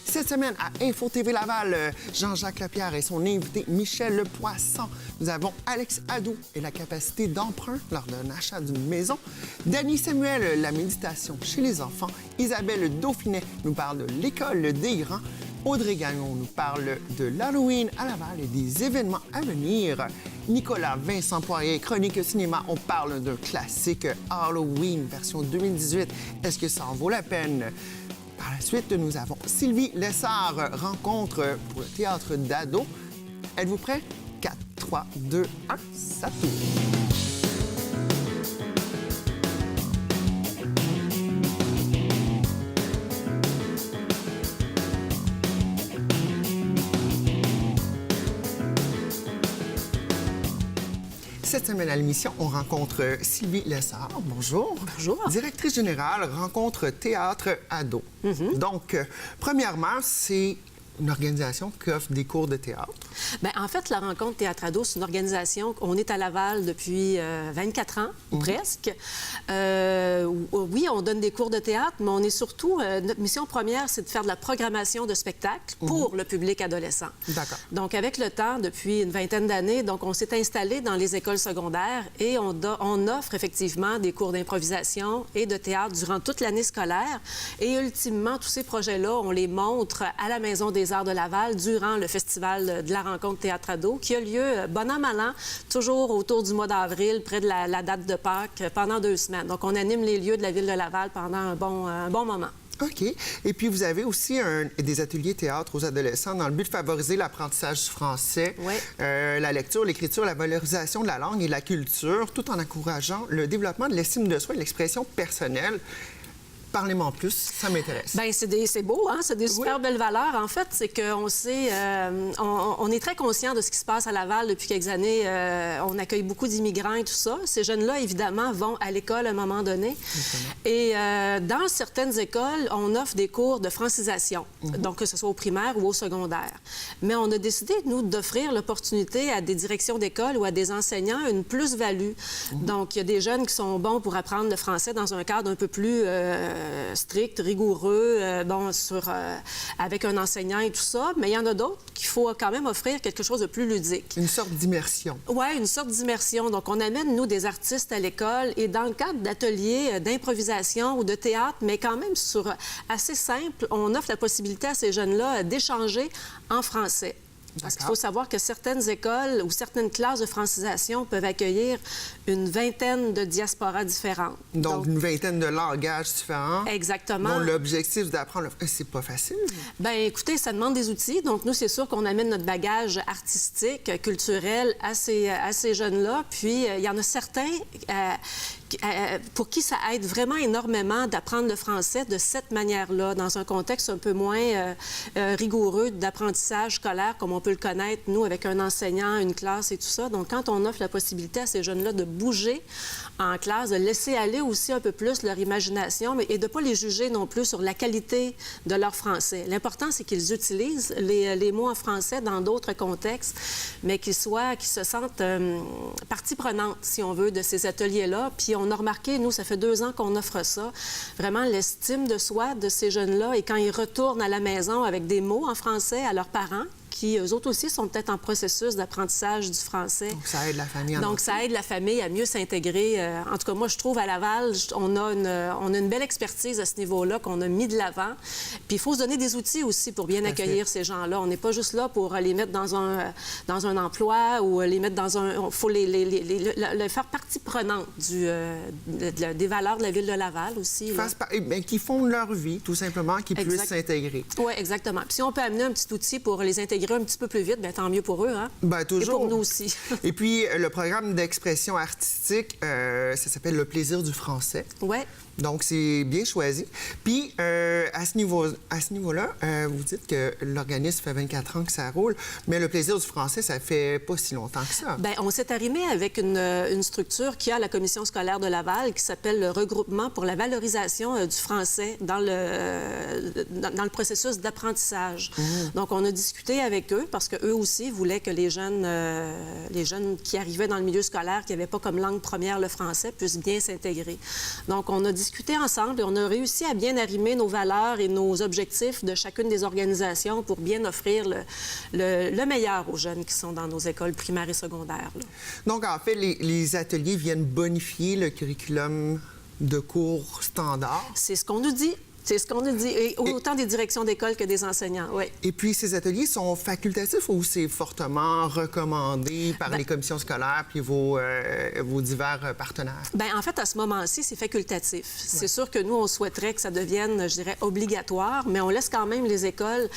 Cette semaine, à Info TV Laval, Jean-Jacques Lapierre et son invité Michel Lepoisson. Nous avons Alex Hadot et la capacité d'emprunt lors d'un achat d'une maison. Dany Samuel, la méditation chez les enfants. Isabelle Dauphinet nous parle de l'école des grands. Audrey Gagnon nous parle de l'Halloween à Laval et des événements à venir. Nicolas Vincent Poirier, Chronique Cinéma, on parle d'un classique Halloween version 2018. Est-ce que ça en vaut la peine? Par la suite, nous avons Sylvie Lessard, rencontre pour le théâtre d'ado. Êtes-vous prêts? 4, 3, 2, 1, ça tourne. Cette semaine à l'émission, on rencontre Sylvie Lessard. Bonjour. Bonjour. Directrice générale, rencontre théâtre ado. Donc, premièrement, c'est une organisation qui offre des cours de théâtre. Bien, en fait, la rencontre Théâtre Ado, c'est une organisation. On est à Laval depuis 24 ans, ou presque. Oui, on donne des cours de théâtre, mais on est surtout... notre mission première, c'est de faire de la programmation de spectacles pour le public adolescent. D'accord. Donc, avec le temps, depuis une vingtaine d'années, donc on s'est installé dans les écoles secondaires et on offre effectivement des cours d'improvisation et de théâtre durant toute l'année scolaire. Et ultimement, tous ces projets-là, on les montre à la Maison des Arts de Laval durant le festival de la rencontre Théâtre Ado, qui a lieu, bon an, mal an, toujours autour du mois d'avril, près de la date de Pâques, pendant 2 semaines. Donc, on anime les lieux de la ville de Laval pendant un bon moment. OK. Et puis, vous avez aussi des ateliers théâtre aux adolescents dans le but de favoriser l'apprentissage du français, la lecture, l'écriture, la valorisation de la langue et de la culture, tout en encourageant le développement de l'estime de soi et l'expression personnelle. Parlez-moi en plus, ça m'intéresse. Bien, c'est beau, hein? C'est des super belles valeurs. En fait, c'est qu'on sait... on est très conscient de ce qui se passe à Laval depuis quelques années. On accueille beaucoup d'immigrants et tout ça. Ces jeunes-là, évidemment, vont à l'école à un moment donné. Et dans certaines écoles, on offre des cours de francisation, donc que ce soit au primaire ou au secondaire. Mais on a décidé, nous, d'offrir l'opportunité à des directions d'école ou à des enseignants une plus-value. Donc, il y a des jeunes qui sont bons pour apprendre le français dans un cadre un peu plus... strict, rigoureux, avec un enseignant et tout ça, mais il y en a d'autres qu'il faut quand même offrir quelque chose de plus ludique. Une sorte d'immersion. Oui, une sorte d'immersion. Donc, on amène, nous, des artistes à l'école et dans le cadre d'ateliers d'improvisation ou de théâtre, mais quand même assez simple, on offre la possibilité à ces jeunes-là d'échanger en français. Parce qu'il faut savoir que certaines écoles ou certaines classes de francisation peuvent accueillir une vingtaine de diasporas différentes. Donc une vingtaine de langages différents. Exactement. Dont l'objectif d'apprendre... C'est pas facile. Bien, écoutez, ça demande des outils. Donc, nous, c'est sûr qu'on amène notre bagage artistique, culturel à ces jeunes-là. Puis, il y en a certains... pour qui ça aide vraiment énormément d'apprendre le français de cette manière-là, dans un contexte un peu moins rigoureux d'apprentissage scolaire, comme on peut le connaître, nous, avec un enseignant, une classe et tout ça. Donc, quand on offre la possibilité à ces jeunes-là de bouger en classe, de laisser aller aussi un peu plus leur imagination, et de ne pas les juger non plus sur la qualité de leur français. L'important, c'est qu'ils utilisent les mots en français dans d'autres contextes, mais qu'ils se sentent partie prenante, si on veut, de ces ateliers-là. Puis on a remarqué, nous, ça fait 2 ans qu'on offre ça, vraiment l'estime de soi de ces jeunes-là. Et quand ils retournent à la maison avec des mots en français à leurs parents, qui, eux autres aussi, sont peut-être en processus d'apprentissage du français. Donc, ça aide la famille. Donc, ça aide la famille à mieux s'intégrer. En tout cas, moi, je trouve, à Laval, on a une belle expertise à ce niveau-là qu'on a mis de l'avant. Puis, il faut se donner des outils aussi pour bien accueillir ces gens-là. On n'est pas juste là pour les mettre dans un emploi ou les mettre dans un... Il faut les faire partie prenante des valeurs de la ville de Laval aussi. Qui font leur vie, tout simplement, qui puissent s'intégrer. Oui, exactement. Puis, si on peut amener un petit outil pour les intégrer un petit peu plus vite, bien, tant mieux pour eux, hein? Bien, toujours. Et pour nous aussi. Et puis, le programme d'expression artistique, ça s'appelle Le plaisir du français. Oui. Donc, c'est bien choisi. Puis, à ce niveau-là, vous dites que l'organisme fait 24 ans que ça roule, mais le plaisir du français, ça fait pas si longtemps que ça. Bien, on s'est arrimé avec une structure qui a la Commission scolaire de Laval, qui s'appelle le Regroupement pour la valorisation du français dans le processus d'apprentissage. Donc, on a discuté avec eux, parce qu'eux aussi voulaient que les jeunes qui arrivaient dans le milieu scolaire, qui n'avaient pas comme langue première le français, puissent bien s'intégrer. Donc, on a discuté discuté ensemble et on a réussi à bien arrimer nos valeurs et nos objectifs de chacune des organisations pour bien offrir le meilleur aux jeunes qui sont dans nos écoles primaires et secondaires, là. Donc, en fait, les ateliers viennent bonifier le curriculum de cours standard. C'est ce qu'on nous dit. C'est ce qu'on nous dit, et autant des directions d'école que des enseignants, oui. Et puis, ces ateliers sont facultatifs ou c'est fortement recommandé par les commissions scolaires puis vos divers partenaires? Bien, en fait, à ce moment-ci, c'est facultatif. Ouais. C'est sûr que nous, on souhaiterait que ça devienne, je dirais, obligatoire, mais on laisse quand même les écoles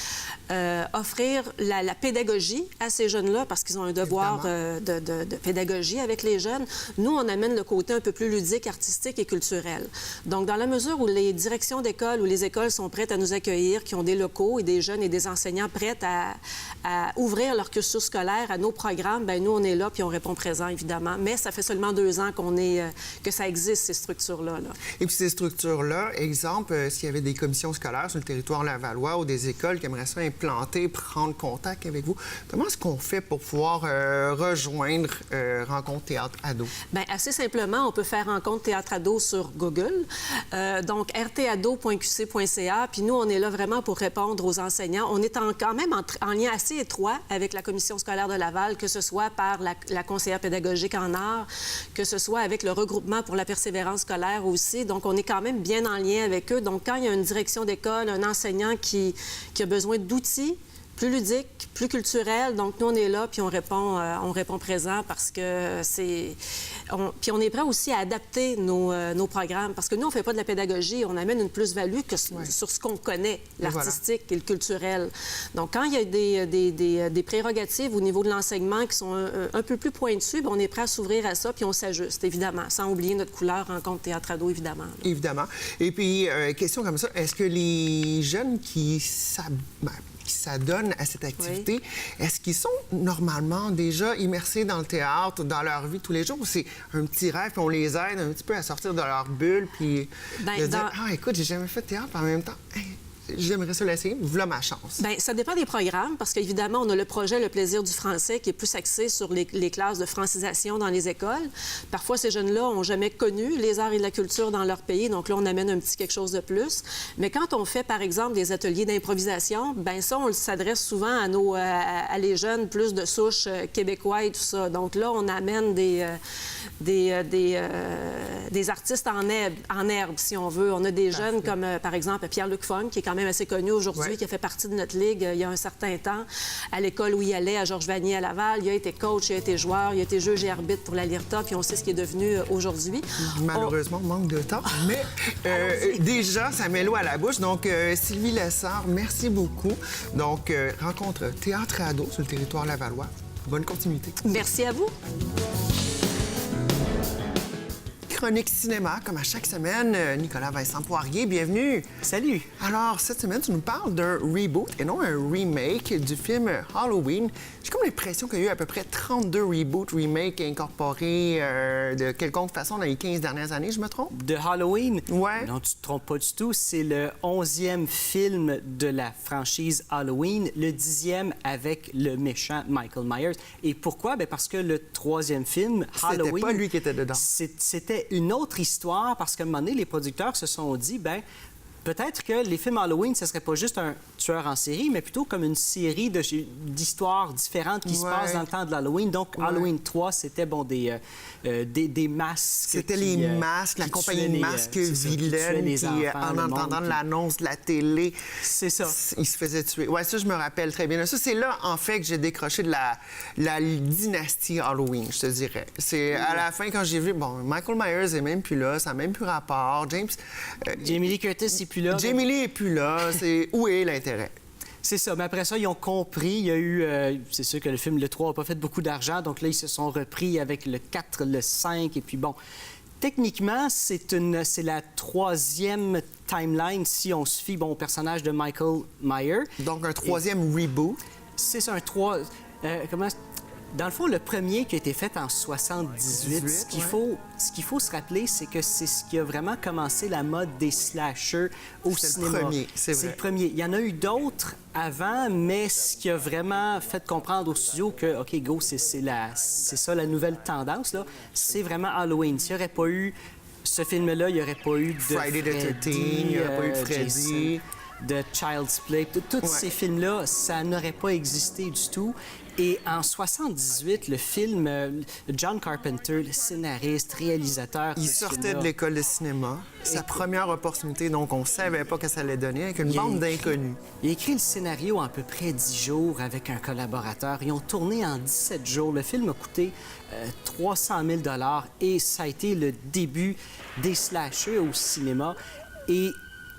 offrir la pédagogie à ces jeunes-là parce qu'ils ont un devoir de pédagogie avec les jeunes. Nous, on amène le côté un peu plus ludique, artistique et culturel. Donc, dans la mesure où les directions d'école où les écoles sont prêtes à nous accueillir, qui ont des locaux et des jeunes et des enseignants prêts à ouvrir leur cursus scolaire à nos programmes, bien, nous, on est là puis on répond présent, évidemment. Mais ça fait seulement 2 ans que ça existe, ces structures-là. Là. Et puis ces structures-là, exemple, s'il y avait des commissions scolaires sur le territoire lavallois ou des écoles qui aimeraient ça implanter, prendre contact avec vous, comment est-ce qu'on fait pour pouvoir rejoindre Rencontre Théâtre Ado? Bien, assez simplement, on peut faire Rencontre Théâtre Ado sur Google. Donc, rtado.qc.ca. Puis nous, on est là vraiment pour répondre aux enseignants. On est quand même en lien assez étroit avec la commission scolaire de Laval, que ce soit par la conseillère pédagogique en art, que ce soit avec le regroupement pour la persévérance scolaire aussi. Donc, on est quand même bien en lien avec eux. Donc, quand il y a une direction d'école, un enseignant qui a besoin d'outils plus ludiques, plus culturels, donc nous, on est là, puis on répond présent parce que puis on est prêt aussi à adapter nos programmes, parce que nous, on ne fait pas de la pédagogie, on amène une plus-value sur ce qu'on connaît, l'artistique et le culturel. Donc, quand il y a des prérogatives au niveau de l'enseignement qui sont un peu plus pointues, bien, on est prêt à s'ouvrir à ça, puis on s'ajuste, évidemment, sans oublier notre couleur Rencontre Théâtre Ado, évidemment. Évidemment. Et puis, question comme ça, est-ce que les jeunes qui s'adonnent à cette activité, est-ce qu'ils sont normalement déjà immersés dans le théâtre, dans leur vie tous les jours, ou c'est un petit rêve, puis on les aide un petit peu à sortir de leur bulle, puis de dire « Ah, écoute, j'ai jamais fait de théâtre, en même temps, hey, j'aimerais ça l'essayer, voilà ma chance. » Bien, ça dépend des programmes, parce qu'évidemment, on a le projet Le plaisir du français qui est plus axé sur les classes de francisation dans les écoles. Parfois, ces jeunes-là n'ont jamais connu les arts et la culture dans leur pays, donc là, on amène un petit quelque chose de plus. Mais quand on fait, par exemple, des ateliers d'improvisation, bien ça, on s'adresse souvent à les jeunes plus de souche québécois et tout ça. Donc là, on amène des artistes en herbe, si on veut. On a des jeunes comme, par exemple, Pierre-Luc Fong, qui est quand même assez connu aujourd'hui, qui a fait partie de notre ligue il y a un certain temps, à l'école où il allait, à Georges-Vanier à Laval. Il a été coach, il a été joueur, il a été juge et arbitre pour la LIRTA, puis on sait ce qu'il est devenu aujourd'hui. Malheureusement, manque de temps, mais déjà, ça met l'eau à la bouche. Donc, Sylvie Lessard, merci beaucoup. Donc, rencontre Théâtre Ado sur le territoire lavallois. Bonne continuité. Merci à vous. Chronique cinéma, comme à chaque semaine. Nicolas Vincent Poirier, bienvenue. Salut. Alors, cette semaine, tu nous parles d'un reboot et non un remake du film Halloween. J'ai comme l'impression qu'il y a eu à peu près 32 reboots, remakes incorporés de quelconque façon dans les 15 dernières années, je me trompe? De Halloween? Ouais. Non, tu te trompes pas du tout. C'est le 11e film de la franchise Halloween, le 10e avec le méchant Michael Myers. Et pourquoi? Bien, parce que le 3e film, Halloween... C'était pas lui qui était dedans. C'était une autre histoire, parce qu'à un moment donné, les producteurs se sont dit, bien, peut-être que les films Halloween, ce serait pas juste un tueur en série, mais plutôt comme une série d'histoires différentes qui se passent dans le temps de l'Halloween. Donc, Halloween 3, c'était, bon, des masques. C'était les masques, la compagnie de masques vilaine qui, en entendant l'annonce de la télé, c'est ça. Ils se faisaient tuer. Oui, ça, je me rappelle très bien. Ça, c'est là, en fait, que j'ai décroché de la dynastie Halloween, je te dirais. C'est à la fin, quand j'ai vu, bon, Michael Myers est même plus là, ça n'a même plus rapport. Jamie Lee Curtis n'est plus là. Jamie Lee n'est plus là. Où est l'intérêt? C'est ça. Mais après ça, ils ont compris. Il y a eu... c'est sûr que le film, le 3, n'a pas fait beaucoup d'argent. Donc là, ils se sont repris avec le 4, le 5. Et puis bon, techniquement, c'est la 3e timeline si on se fie au personnage de Michael Myers. Donc un 3e reboot. C'est ça, un 3... Dans le fond, le premier qui a été fait en 78, ce qu'il faut se rappeler, c'est que c'est ce qui a vraiment commencé la mode des slashers au cinéma. C'est le premier, c'est vrai. C'est le premier. Il y en a eu d'autres avant, mais ce qui a vraiment fait comprendre au studio que, OK, go, c'est ça la nouvelle tendance, là, c'est vraiment Halloween. S'il n'y aurait pas eu ce film-là, il n'y aurait pas eu de Friday the 13, il n'y aurait pas eu de Freddy. Jason, de Child's Play. Tous ces films-là, ça n'aurait pas existé du tout. Et en 78, le film, John Carpenter, le scénariste, réalisateur... Il sortait de l'école de cinéma. Sa première opportunité, donc on ne savait pas que ça allait donner, avec une bande d'inconnus. Il a écrit le scénario en à peu près 10 jours avec un collaborateur. Ils ont tourné en 17 jours. Le film a coûté 300 000 $ et ça a été le début des slashers au cinéma. Et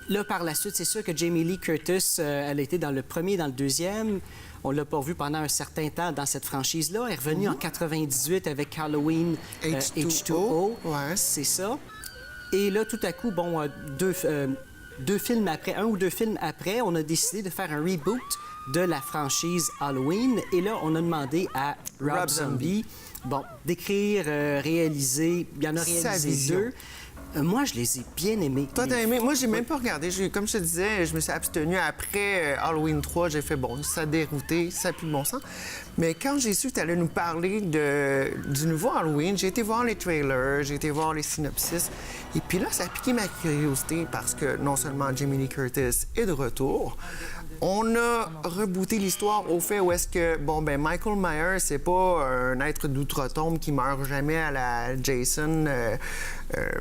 là, par la suite, c'est sûr que Jamie Lee Curtis, elle a été dans le premier et dans le deuxième. On ne l'a pas vu pendant un certain temps dans cette franchise-là. Elle est revenue en 98 avec Halloween H2O. Ouais. C'est ça. Et là, tout à coup, bon, deux films après, un ou deux films après, on a décidé de faire un reboot de la franchise Halloween. Et là, on a demandé à Rob Zombie, bon, d'écrire, réaliser. Il y en a réalisé 2. Moi, je les ai bien aimés. Toi, t'as aimé? Moi, j'ai même pas regardé. Comme je te disais, je me suis abstenu après Halloween 3. J'ai fait, bon, ça a dérouté, ça n'a plus de bon sens. Mais quand j'ai su que tu allais nous parler du nouveau Halloween, j'ai été voir les trailers, j'ai été voir les synopsis. Et puis là, ça a piqué ma curiosité parce que non seulement Jamie Lee Curtis est de retour, on a rebooté l'histoire au fait où est-ce que, bon, ben Michael Myers, c'est pas un être d'outre-tombe qui meurt jamais à la Jason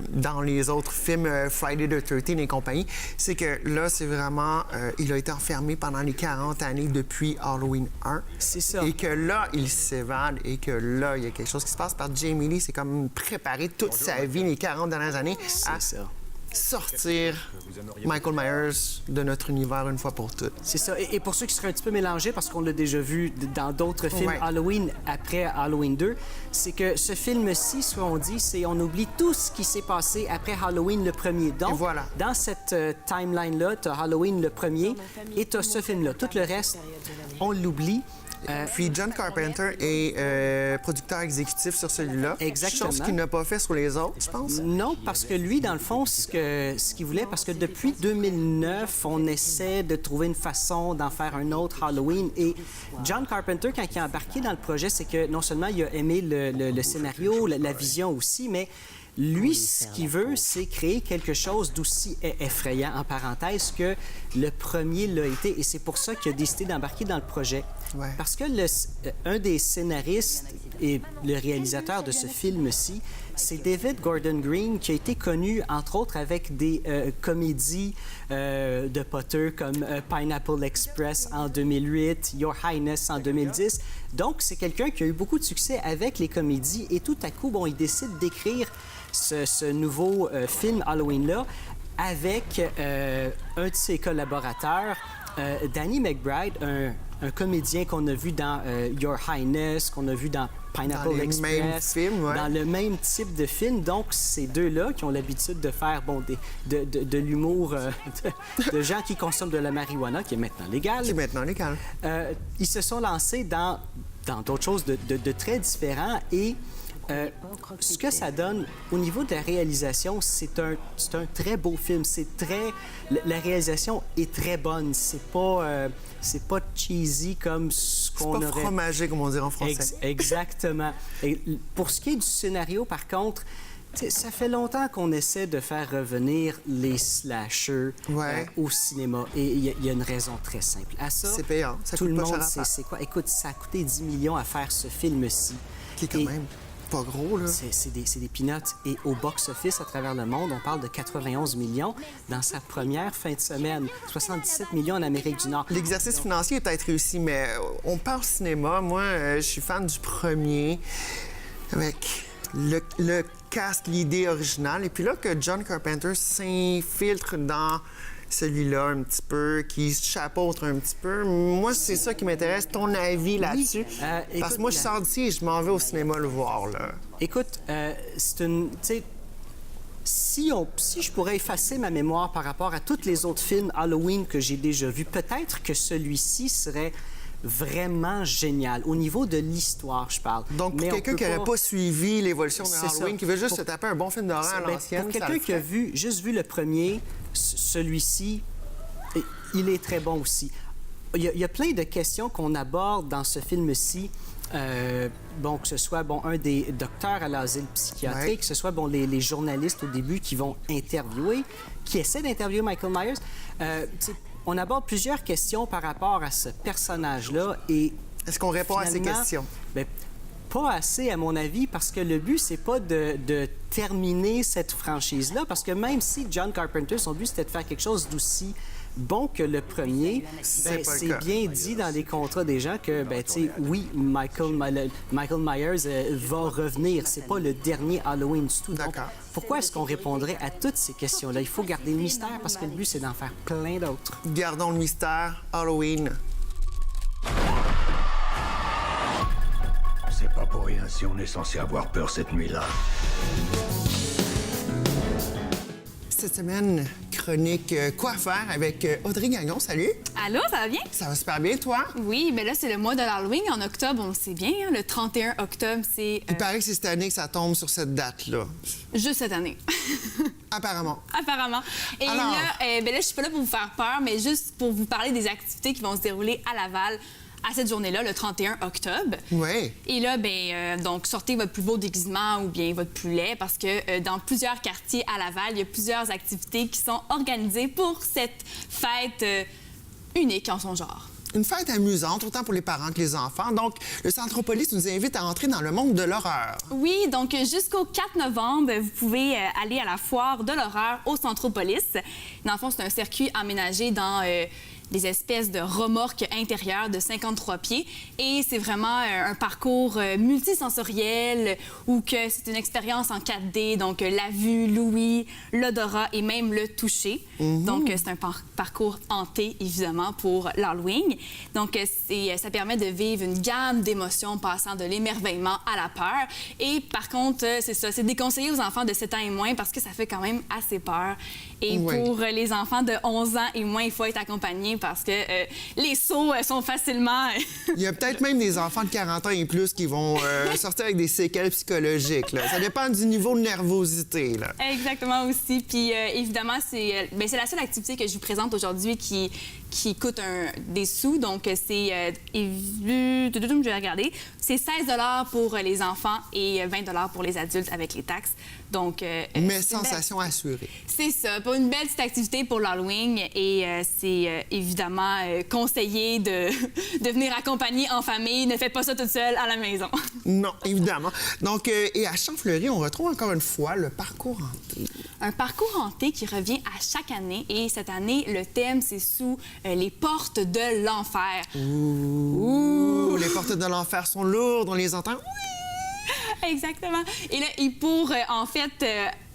dans les autres films Friday the 13 et compagnie. C'est que là, c'est vraiment... il a été enfermé pendant les 40 années depuis Halloween 1. C'est ça. Et que là, il s'évade et que là, il y a quelque chose qui se passe. Par Jamie Lee, c'est comme préparé toute sa vie, les 40 dernières années, à sortir Michael Myers de notre univers une fois pour toutes. C'est ça. Et pour ceux qui seraient un petit peu mélangés, parce qu'on l'a déjà vu dans d'autres films Halloween après Halloween 2, c'est que ce film-ci, ce qu'on dit, c'est on oublie tout ce qui s'est passé après Halloween le premier. Donc, voilà. Dans cette timeline-là, tu as Halloween le premier et tu as ce film-là. Tout le reste, on l'oublie. Puis John Carpenter est producteur exécutif sur celui-là. Exactement. Chose qu'il n'a pas fait sur les autres, je pense. Non, parce que lui, dans le fond, ce qu'il voulait, parce que depuis 2009, on essaie de trouver une façon d'en faire un autre Halloween. Et John Carpenter, quand il a embarqué dans le projet, c'est que non seulement il a aimé le scénario, la vision aussi, mais lui, ce qu'il veut, c'est créer quelque chose d'aussi effrayant, en parenthèse, que le premier l'a été. Et c'est pour ça qu'il a décidé d'embarquer dans le projet. Ouais. Parce que un des scénaristes et le réalisateur de ce film-ci, c'est David Gordon Green, qui a été connu, entre autres, avec des comédies de Potter comme Pineapple Express en 2008, Your Highness en 2010. Donc, c'est quelqu'un qui a eu beaucoup de succès avec les comédies. Et tout à coup, bon, il décide d'écrire ce nouveau film Halloween-là avec un de ses collaborateurs, Danny McBride, un comédien qu'on a vu dans Your Highness, qu'on a vu dans Pineapple Express, dans le même type de film. Donc, ces deux-là qui ont l'habitude de faire de l'humour de gens qui consomment de la marijuana, qui est maintenant légale. Qui est maintenant légal. Ils se sont lancés dans d'autres choses de très différents et ce que ça donne au niveau de la réalisation, c'est un très beau film. La réalisation est très bonne. C'est pas cheesy comme ce qu'on aurait... C'est pas fromagé, comme on dirait en français. Exactement. Et pour ce qui est du scénario, par contre, ça fait longtemps qu'on essaie de faire revenir les slashers au cinéma. Et il y a une raison très simple. À ça, c'est payant. Ça tout coûte le pas monde cher à faire. sait c'est quoi. Écoute, ça a coûté 10 millions à faire ce film-ci. Qui est quand même pas gros, là. C'est des peanuts. Et au box-office, à travers le monde, on parle de 91 millions dans sa première fin de semaine. 77 millions en Amérique du Nord. L'exercice financier est peut-être réussi, mais on parle cinéma. Moi, je suis fan du premier, avec le cast, l'idée originale. Et puis là, que John Carpenter s'infiltre dans celui-là un petit peu, qui se chapeautre un petit peu. Moi, c'est ça qui m'intéresse. Ton avis là-dessus? Parce que moi, je sors d'ici et je m'en vais au cinéma le voir, là. Écoute, c'est une... Si je pourrais effacer ma mémoire par rapport à tous les autres films Halloween que j'ai déjà vus, peut-être que celui-ci serait vraiment génial. Au niveau de l'histoire, je parle. Donc, pour quelqu'un qui n'aurait pas suivi l'évolution de Halloween, qui veut juste se taper un bon film d'horreur à l'ancienne, pour quelqu'un qui a juste vu le premier, celui-ci, il est très bon aussi. il y a plein de questions qu'on aborde dans ce film-ci. Bon, que ce soit un des docteurs à l'asile psychiatrique, Ouais. que ce soit les journalistes au début qui vont interviewer, qui essaient d'interviewer Michael Myers. On aborde plusieurs questions par rapport à ce personnage-là et Est-ce qu'on répond à ces finalement, questions? ben, pas assez, à mon avis, parce que le but, c'est pas de terminer cette franchise-là, parce que même si John Carpenter, son but, c'était de faire quelque chose d'aussi bon que le premier, C'est pas le c'est cas. bien dit dans les contrats des gens que, tu sais, oui, Michael Myers va revenir. C'est pas le dernier Halloween du tout. Donc, D'accord. pourquoi est-ce qu'on répondrait à toutes ces questions-là? Il faut garder le mystère, parce que le but, c'est d'en faire plein d'autres. Gardons le mystère. Halloween. C'est pas pour rien si on est censé avoir peur cette nuit-là. Cette semaine, chronique Quoi faire avec Audrey Gagnon. Salut. Allô, ça va bien? Ça va super bien, toi? Oui, mais là, c'est le mois de l'Halloween en octobre, on le sait bien. Hein, le 31 octobre, c'est Il paraît que c'est cette année que ça tombe sur cette date-là. juste cette année. Apparemment. Apparemment. Et Alors? là, je suis pas là pour vous faire peur, mais juste pour vous parler des activités qui vont se dérouler à Laval à cette journée-là, le 31 octobre. Oui. Et là, donc, sortez votre plus beau déguisement ou bien votre plus laid parce que dans plusieurs quartiers à Laval, il y a plusieurs activités qui sont organisées pour cette fête unique en son genre. Une fête amusante, autant pour les parents que les enfants. Donc, le Centropolis nous invite à entrer dans le monde de l'horreur. Oui, donc jusqu'au 4 novembre, vous pouvez aller à la foire de l'horreur au Centropolis. Dans le fond, c'est un circuit aménagé dans des espèces de remorques intérieures de 53 pieds. Et c'est vraiment un parcours multisensoriel où que c'est une expérience en 4D, donc la vue, l'ouïe, l'odorat et même le toucher. Donc, c'est un parcours hanté, évidemment, pour l'Halloween. Donc, ça permet de vivre une gamme d'émotions passant de l'émerveillement à la peur. Et par contre, c'est ça, c'est déconseillé aux enfants de 7 ans et moins parce que ça fait quand même assez peur. Et Oui. pour les enfants de 11 ans et moins, il faut être accompagné parce que les sauts sont facilement... Il y a peut-être même des enfants de 40 ans et plus qui vont sortir avec des séquelles psychologiques. Là. Ça dépend du niveau de nervosité. Là. Exactement aussi. Puis évidemment, c'est la seule activité que je vous présente aujourd'hui qui coûte des sous. Donc, c'est... je vais regarder. C'est 16 $ pour les enfants et 20 $ pour les adultes avec les taxes. Donc... Mais sensation assurée. C'est ça. Pour une belle petite activité pour l'Halloween. Et c'est évidemment conseillé de venir accompagner en famille. Ne faites pas ça toute seule à la maison. Non, évidemment. Donc, et à Champfleury, on retrouve encore une fois le parcours hanté. Un parcours hanté qui revient à chaque année. Et cette année, le thème, c'est sous les portes de l'enfer. Ouh, les portes de l'enfer sont lourdes, on les entend. Exactement. Et là, et pour, en fait,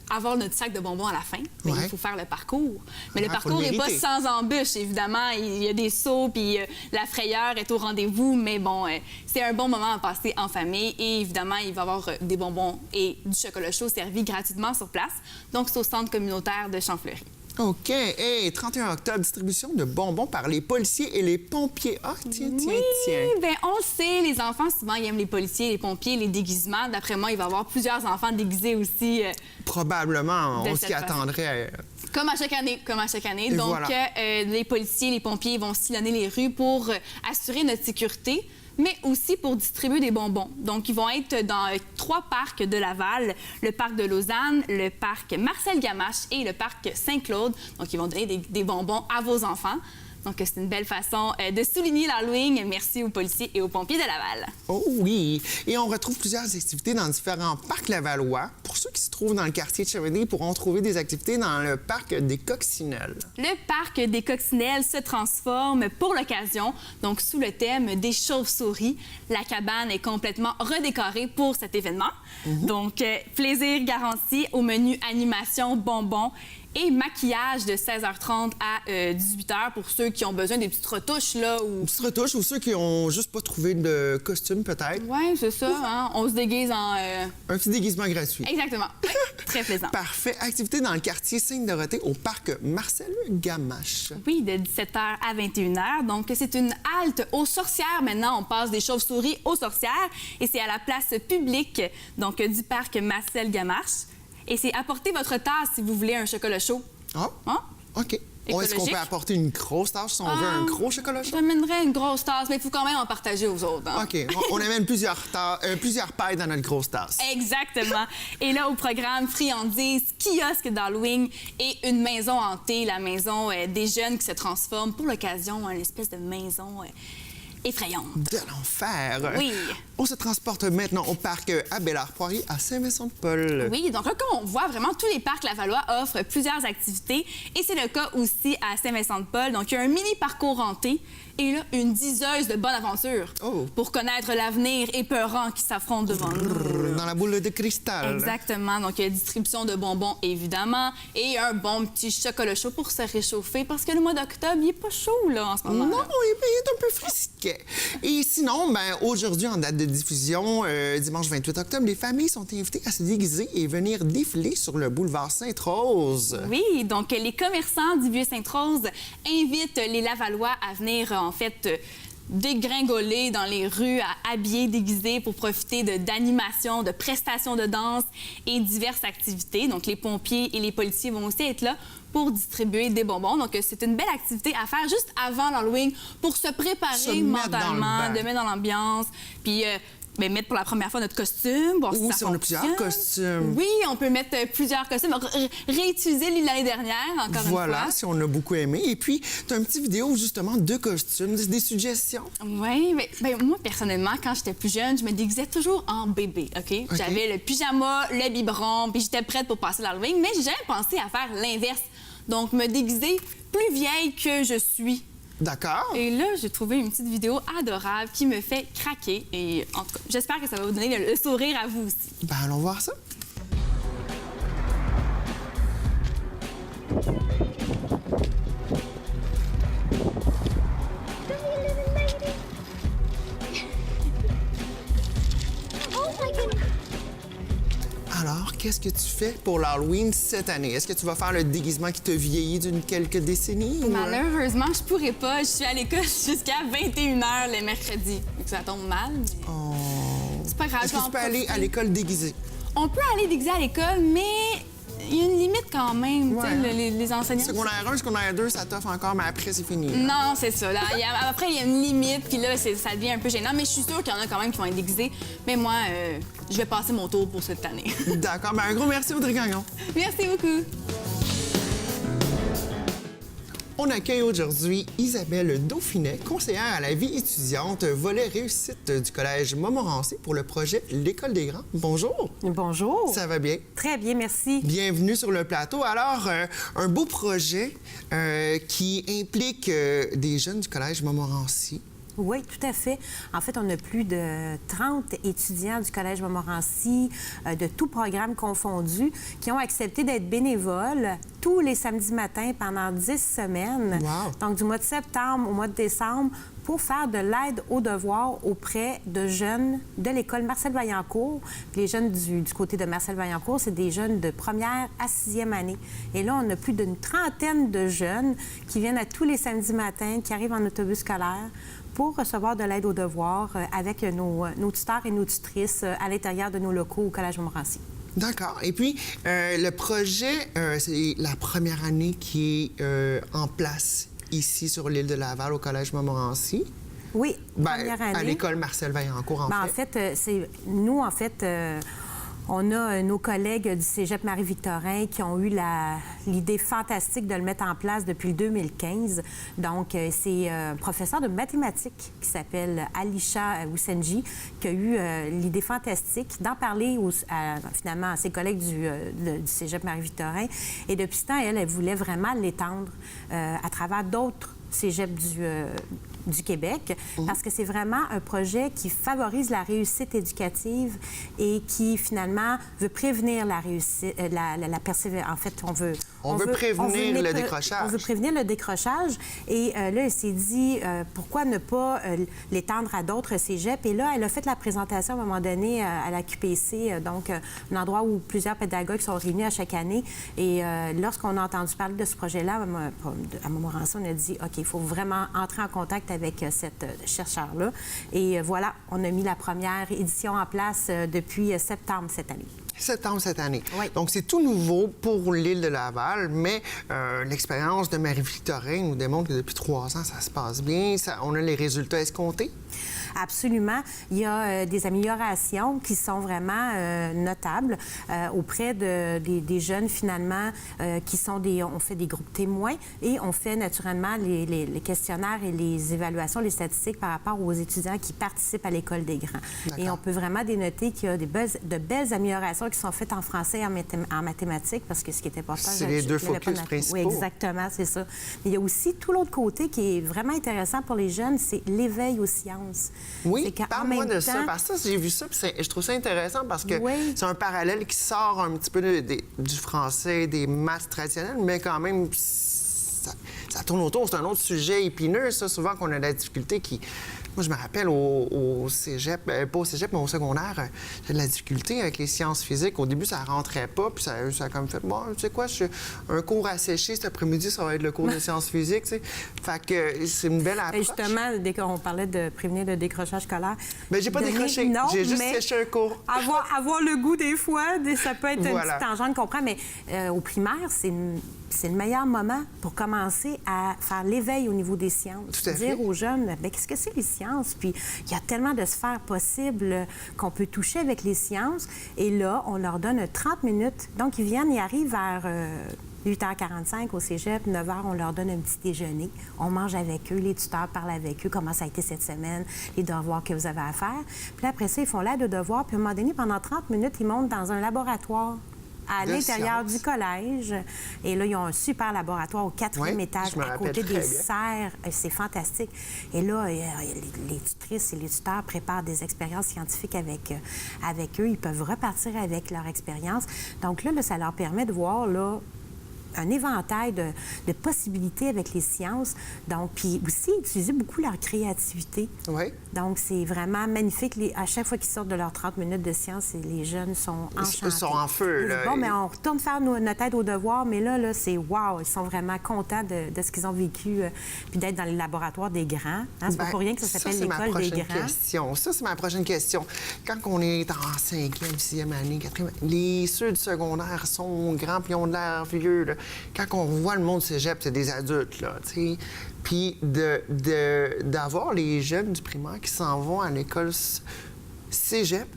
avoir notre sac de bonbons à la fin, bien, Ouais. il faut faire le parcours. Mais le Ah, faut parcours le n'est pas mériter. sans embûches, évidemment. Il y a des sauts, puis la frayeur est au rendez-vous. Mais bon, c'est un bon moment à passer en famille. Et évidemment, il va y avoir des bonbons et du chocolat chaud servis gratuitement sur place. Donc, c'est au centre communautaire de Champfleury. OK. Et 31 octobre, distribution de bonbons par les policiers et les pompiers. Ah, tiens, tiens, tiens. Oui, bien, on le sait, les enfants, souvent, ils aiment les policiers, les pompiers, les déguisements. D'après moi, il va y avoir plusieurs enfants déguisés aussi. Probablement, De on cette s'y façon. attendrait. Comme à chaque année, comme à chaque année. Et Donc, voilà. les policiers, les pompiers vont sillonner les rues pour assurer notre sécurité, mais aussi pour distribuer des bonbons. Donc, ils vont être dans 3 parcs de Laval, le parc de Lausanne, le parc Marcel Gamache et le parc Saint-Claude. Donc, ils vont donner des bonbons à vos enfants. Donc, c'est une belle façon de souligner l'Halloween. Merci aux policiers et aux pompiers de Laval. Oh oui! Et on retrouve plusieurs activités dans différents parcs lavallois. Pour ceux qui se trouvent dans le quartier de Cheverny, ils pourront trouver des activités dans le parc des Coccinelles. Le parc des Coccinelles se transforme pour l'occasion, donc sous le thème des chauves-souris. La cabane est complètement redécorée pour cet événement. Donc, plaisir garanti au menu animation, bonbons et maquillage de 16h30 à 18h pour ceux qui ont besoin des petites retouches, là, ou... Une petite retouche ou ceux qui ont juste pas trouvé de costume, peut-être. Oui, c'est ça, hein? On se déguise en... Un petit déguisement gratuit. Exactement. Oui, très plaisant. Parfait. Activité dans le quartier Sainte-Dorothée au parc Marcel Gamache. Oui, de 17h à 21h. Donc, c'est une halte aux sorcières. Maintenant, on passe des chauves-souris aux sorcières. Et c'est à la place publique, donc, du parc Marcel Gamache. Et c'est apporter votre tasse si vous voulez un chocolat chaud. Ah, Hein? OK. écologique. Est-ce qu'on peut apporter une grosse tasse si on veut un gros chocolat chaud? J'amènerais une grosse tasse, mais il faut quand même en partager aux autres. Hein? OK. On amène plusieurs pailles dans notre grosse tasse. Exactement. Et là, au programme, friandises, kiosque d'Halloween et une maison hantée, la maison des jeunes qui se transforme pour l'occasion en une espèce de maison effrayante. De l'enfer! Oui. On se transporte maintenant au parc Abélard-Poirier à Saint-Vincent-de-Paul. Oui, donc là, comme on voit, vraiment, tous les parcs Lavallois offrent plusieurs activités. Et c'est le cas aussi à Saint-Vincent-de-Paul. Donc, il y a un mini-parcours hanté et là, une diseuse de bonne aventure pour connaître l'avenir épeurant qui s'affronte devant nous. Dans la boule de cristal. Exactement. Donc, il y a distribution de bonbons, évidemment, et un bon petit chocolat chaud pour se réchauffer parce que le mois d'octobre, il n'est pas chaud, là, en ce moment. Non, il est un peu frisquet. Et sinon, aujourd'hui, en date de diffusion, dimanche 28 octobre, les familles sont invitées à se déguiser et venir défiler sur le boulevard Sainte-Rose. Oui, donc les commerçants du Vieux-Sainte-Rose invitent les Lavallois à venir, en fait, dégringoler dans les rues, à habiller, déguiser pour profiter d'animations, de prestations de danse et diverses activités. Donc, les pompiers et les policiers vont aussi être là pour distribuer des bonbons. Donc, c'est une belle activité à faire juste avant l'Halloween pour se préparer mentalement, de mettre dans l'ambiance. Puis, mettre pour la première fois notre costume. Voir Ou si si on a plusieurs costumes. Oui, on peut mettre plusieurs costumes. Réutiliser l'année dernière, encore une fois. Voilà, si on a beaucoup aimé. Et puis, tu as une petite vidéo, justement, de costumes, des suggestions. Oui, mais moi, personnellement, quand j'étais plus jeune, je me déguisais toujours en bébé, OK? J'avais le pyjama, le biberon, puis j'étais prête pour passer l'Halloween, mais j'ai jamais pensé à faire l'inverse. Donc, me déguiser plus vieille que je suis. D'accord. Et là, j'ai trouvé une petite vidéo adorable qui me fait craquer. Et en tout cas, j'espère que ça va vous donner le sourire à vous aussi. Ben, allons voir ça. Alors, qu'est-ce que tu fais pour l'Halloween cette année? Est-ce que tu vas faire le déguisement qui te vieillit d'une quelques décennies? Malheureusement, je pourrais pas. Je suis à l'école jusqu'à 21h le mercredi. Donc, ça tombe mal, mais... C'est pas grave. Est-ce que tu peux aller à l'école déguisée? On peut aller déguisé à l'école, mais il y a une limite quand même. Ouais. Les enseignants... Secondaire 1, secondaire 2, ça t'offre encore, mais après, c'est fini. Là. Non, c'est ça. Là. Après, il y a une limite, puis là, ça devient un peu gênant. Mais je suis sûre qu'il y en a quand même qui vont être déguisés. Mais moi, je vais passer mon tour pour cette année. D'accord. Ben, un gros merci, Audrey Gagnon. Merci beaucoup. On accueille aujourd'hui Isabelle Dauphinet, conseillère à la vie étudiante, volet réussite du Collège Montmorency pour le projet L'École des Grands. Bonjour. Bonjour. Ça va bien? Très bien, merci. Bienvenue sur le plateau. Alors, un beau projet qui implique des jeunes du Collège Montmorency. Oui, tout à fait. En fait, on a plus de 30 étudiants du Collège Montmorency, de tout programme confondu, qui ont accepté d'être bénévoles tous les samedis matins pendant 10 semaines. Wow. Donc, du mois de septembre au mois de décembre, pour faire de l'aide aux devoirs auprès de jeunes de l'école Marcel-Vaillancourt. Puis les jeunes du côté de Marcel-Vaillancourt, c'est des jeunes de première à 6e année. Et là, on a plus d'une trentaine de jeunes qui viennent à tous les samedis matins, qui arrivent en autobus scolaire pour recevoir de l'aide aux devoirs avec nos tuteurs et nos tutrices à l'intérieur de nos locaux au Collège Montmorency. D'accord. Et puis, le projet, c'est la première année qui est en place ici sur l'île de Laval au Collège Montmorency. Oui, première année. À l'école Marcel-Vaillancourt, en fait. En fait, on a nos collègues du Cégep Marie-Victorin qui ont eu l'idée fantastique de le mettre en place depuis le 2015. Donc, c'est un professeur de mathématiques qui s'appelle Alisha Ousenji qui a eu l'idée fantastique d'en parler finalement à ses collègues du Cégep Marie-Victorin. Et depuis ce temps, elle voulait vraiment l'étendre à travers d'autres cégeps du Québec, parce que c'est vraiment un projet qui favorise la réussite éducative et qui, finalement, veut prévenir la réussite, la persévérance. En fait, on veut prévenir le décrochage. On veut prévenir le décrochage. Et là, elle s'est dit, pourquoi ne pas l'étendre à d'autres cégeps? Et là, elle a fait la présentation à un moment donné à la QPC, donc un endroit où plusieurs pédagogues sont réunis à chaque année. Et lorsqu'on a entendu parler de ce projet-là, à Montmorency, on a dit, OK, il faut vraiment entrer en contact avec cette chercheur-là. Et voilà, on a mis la première édition en place depuis septembre cette année. Septembre cette année. Oui. Donc, c'est tout nouveau pour l'île de Laval, mais l'expérience de Marie-Victorine nous démontre que depuis 3 ans, ça se passe bien. On a les résultats escomptés. Absolument. Il y a des améliorations qui sont vraiment notables auprès des jeunes, finalement, qui sont on fait des groupes témoins et on fait naturellement les questionnaires et les évaluations, les statistiques par rapport aux étudiants qui participent à l'École des grands. Et on peut vraiment dénoter qu'il y a de belles améliorations qui sont faites en français et en mathématiques, parce que ce qui était important... C'est les deux focus principaux. Oui, exactement, c'est ça. Mais il y a aussi tout l'autre côté qui est vraiment intéressant pour les jeunes, c'est l'éveil aux sciences. Oui, parle-moi de ça, parce que j'ai vu ça, puis je trouve ça intéressant parce que c'est un parallèle qui sort un petit peu du français, des maths traditionnelles, mais quand même, ça tourne autour. C'est un autre sujet épineux, ça, souvent qu'on a de la difficulté qui... Moi, je me rappelle au cégep, pas au cégep, mais au secondaire, j'ai de la difficulté avec les sciences physiques. Au début, ça rentrait pas, puis ça a comme fait, bon, tu sais quoi, un cours à sécher cet après-midi, ça va être le cours de sciences physiques, tu sais. Fait que c'est une belle approche. Et justement, dès qu'on parlait de prévenir le décrochage scolaire... Mais j'ai pas décroché, j'ai juste séché un cours. Avoir le goût, des fois, ça peut être une petite tangente, comprends, mais au primaire, c'est le meilleur moment pour commencer à faire l'éveil au niveau des sciences. Tout à fait. Dire aux jeunes, bien, qu'est-ce que c'est les sciences? Puis il y a tellement de sphères possibles qu'on peut toucher avec les sciences. Et là, on leur donne 30 minutes. Donc, ils viennent, ils arrivent vers 8h45 au cégep, 9h, on leur donne un petit déjeuner. On mange avec eux, les tuteurs parlent avec eux, comment ça a été cette semaine, les devoirs que vous avez à faire. Puis après ça, ils font l'aide aux devoirs. Puis à un moment donné, pendant 30 minutes, ils montent dans un laboratoire à l'intérieur du collège. Et là, ils ont un super laboratoire au 4e étage, à côté des serres. C'est fantastique. Et là, les tutrices et les tuteurs préparent des expériences scientifiques avec eux. Ils peuvent repartir avec leur expérience. Donc là, ça leur permet de voir, là, un éventail de possibilités avec les sciences. Donc, puis aussi, utiliser beaucoup leur créativité. Oui. Donc, c'est vraiment magnifique. À chaque fois qu'ils sortent de leurs 30 minutes de science, les jeunes sont enchantés. Ils sont en feu, là. Bon, mais on retourne faire notre aide aux devoirs, mais là c'est wow! Ils sont vraiment contents de ce qu'ils ont vécu, puis d'être dans les laboratoires des grands. Hein? C'est pas pour rien que ça s'appelle l'École des grands. Ça, c'est ma prochaine question. Quand on est en 5e, 6e année, 4e, ceux du secondaire sont grands, puis ils ont de l'air vieux, là. Quand on voit le monde cégep, c'est des adultes, là, tu sais. Puis d'avoir les jeunes du primaire qui s'en vont à l'école cégep,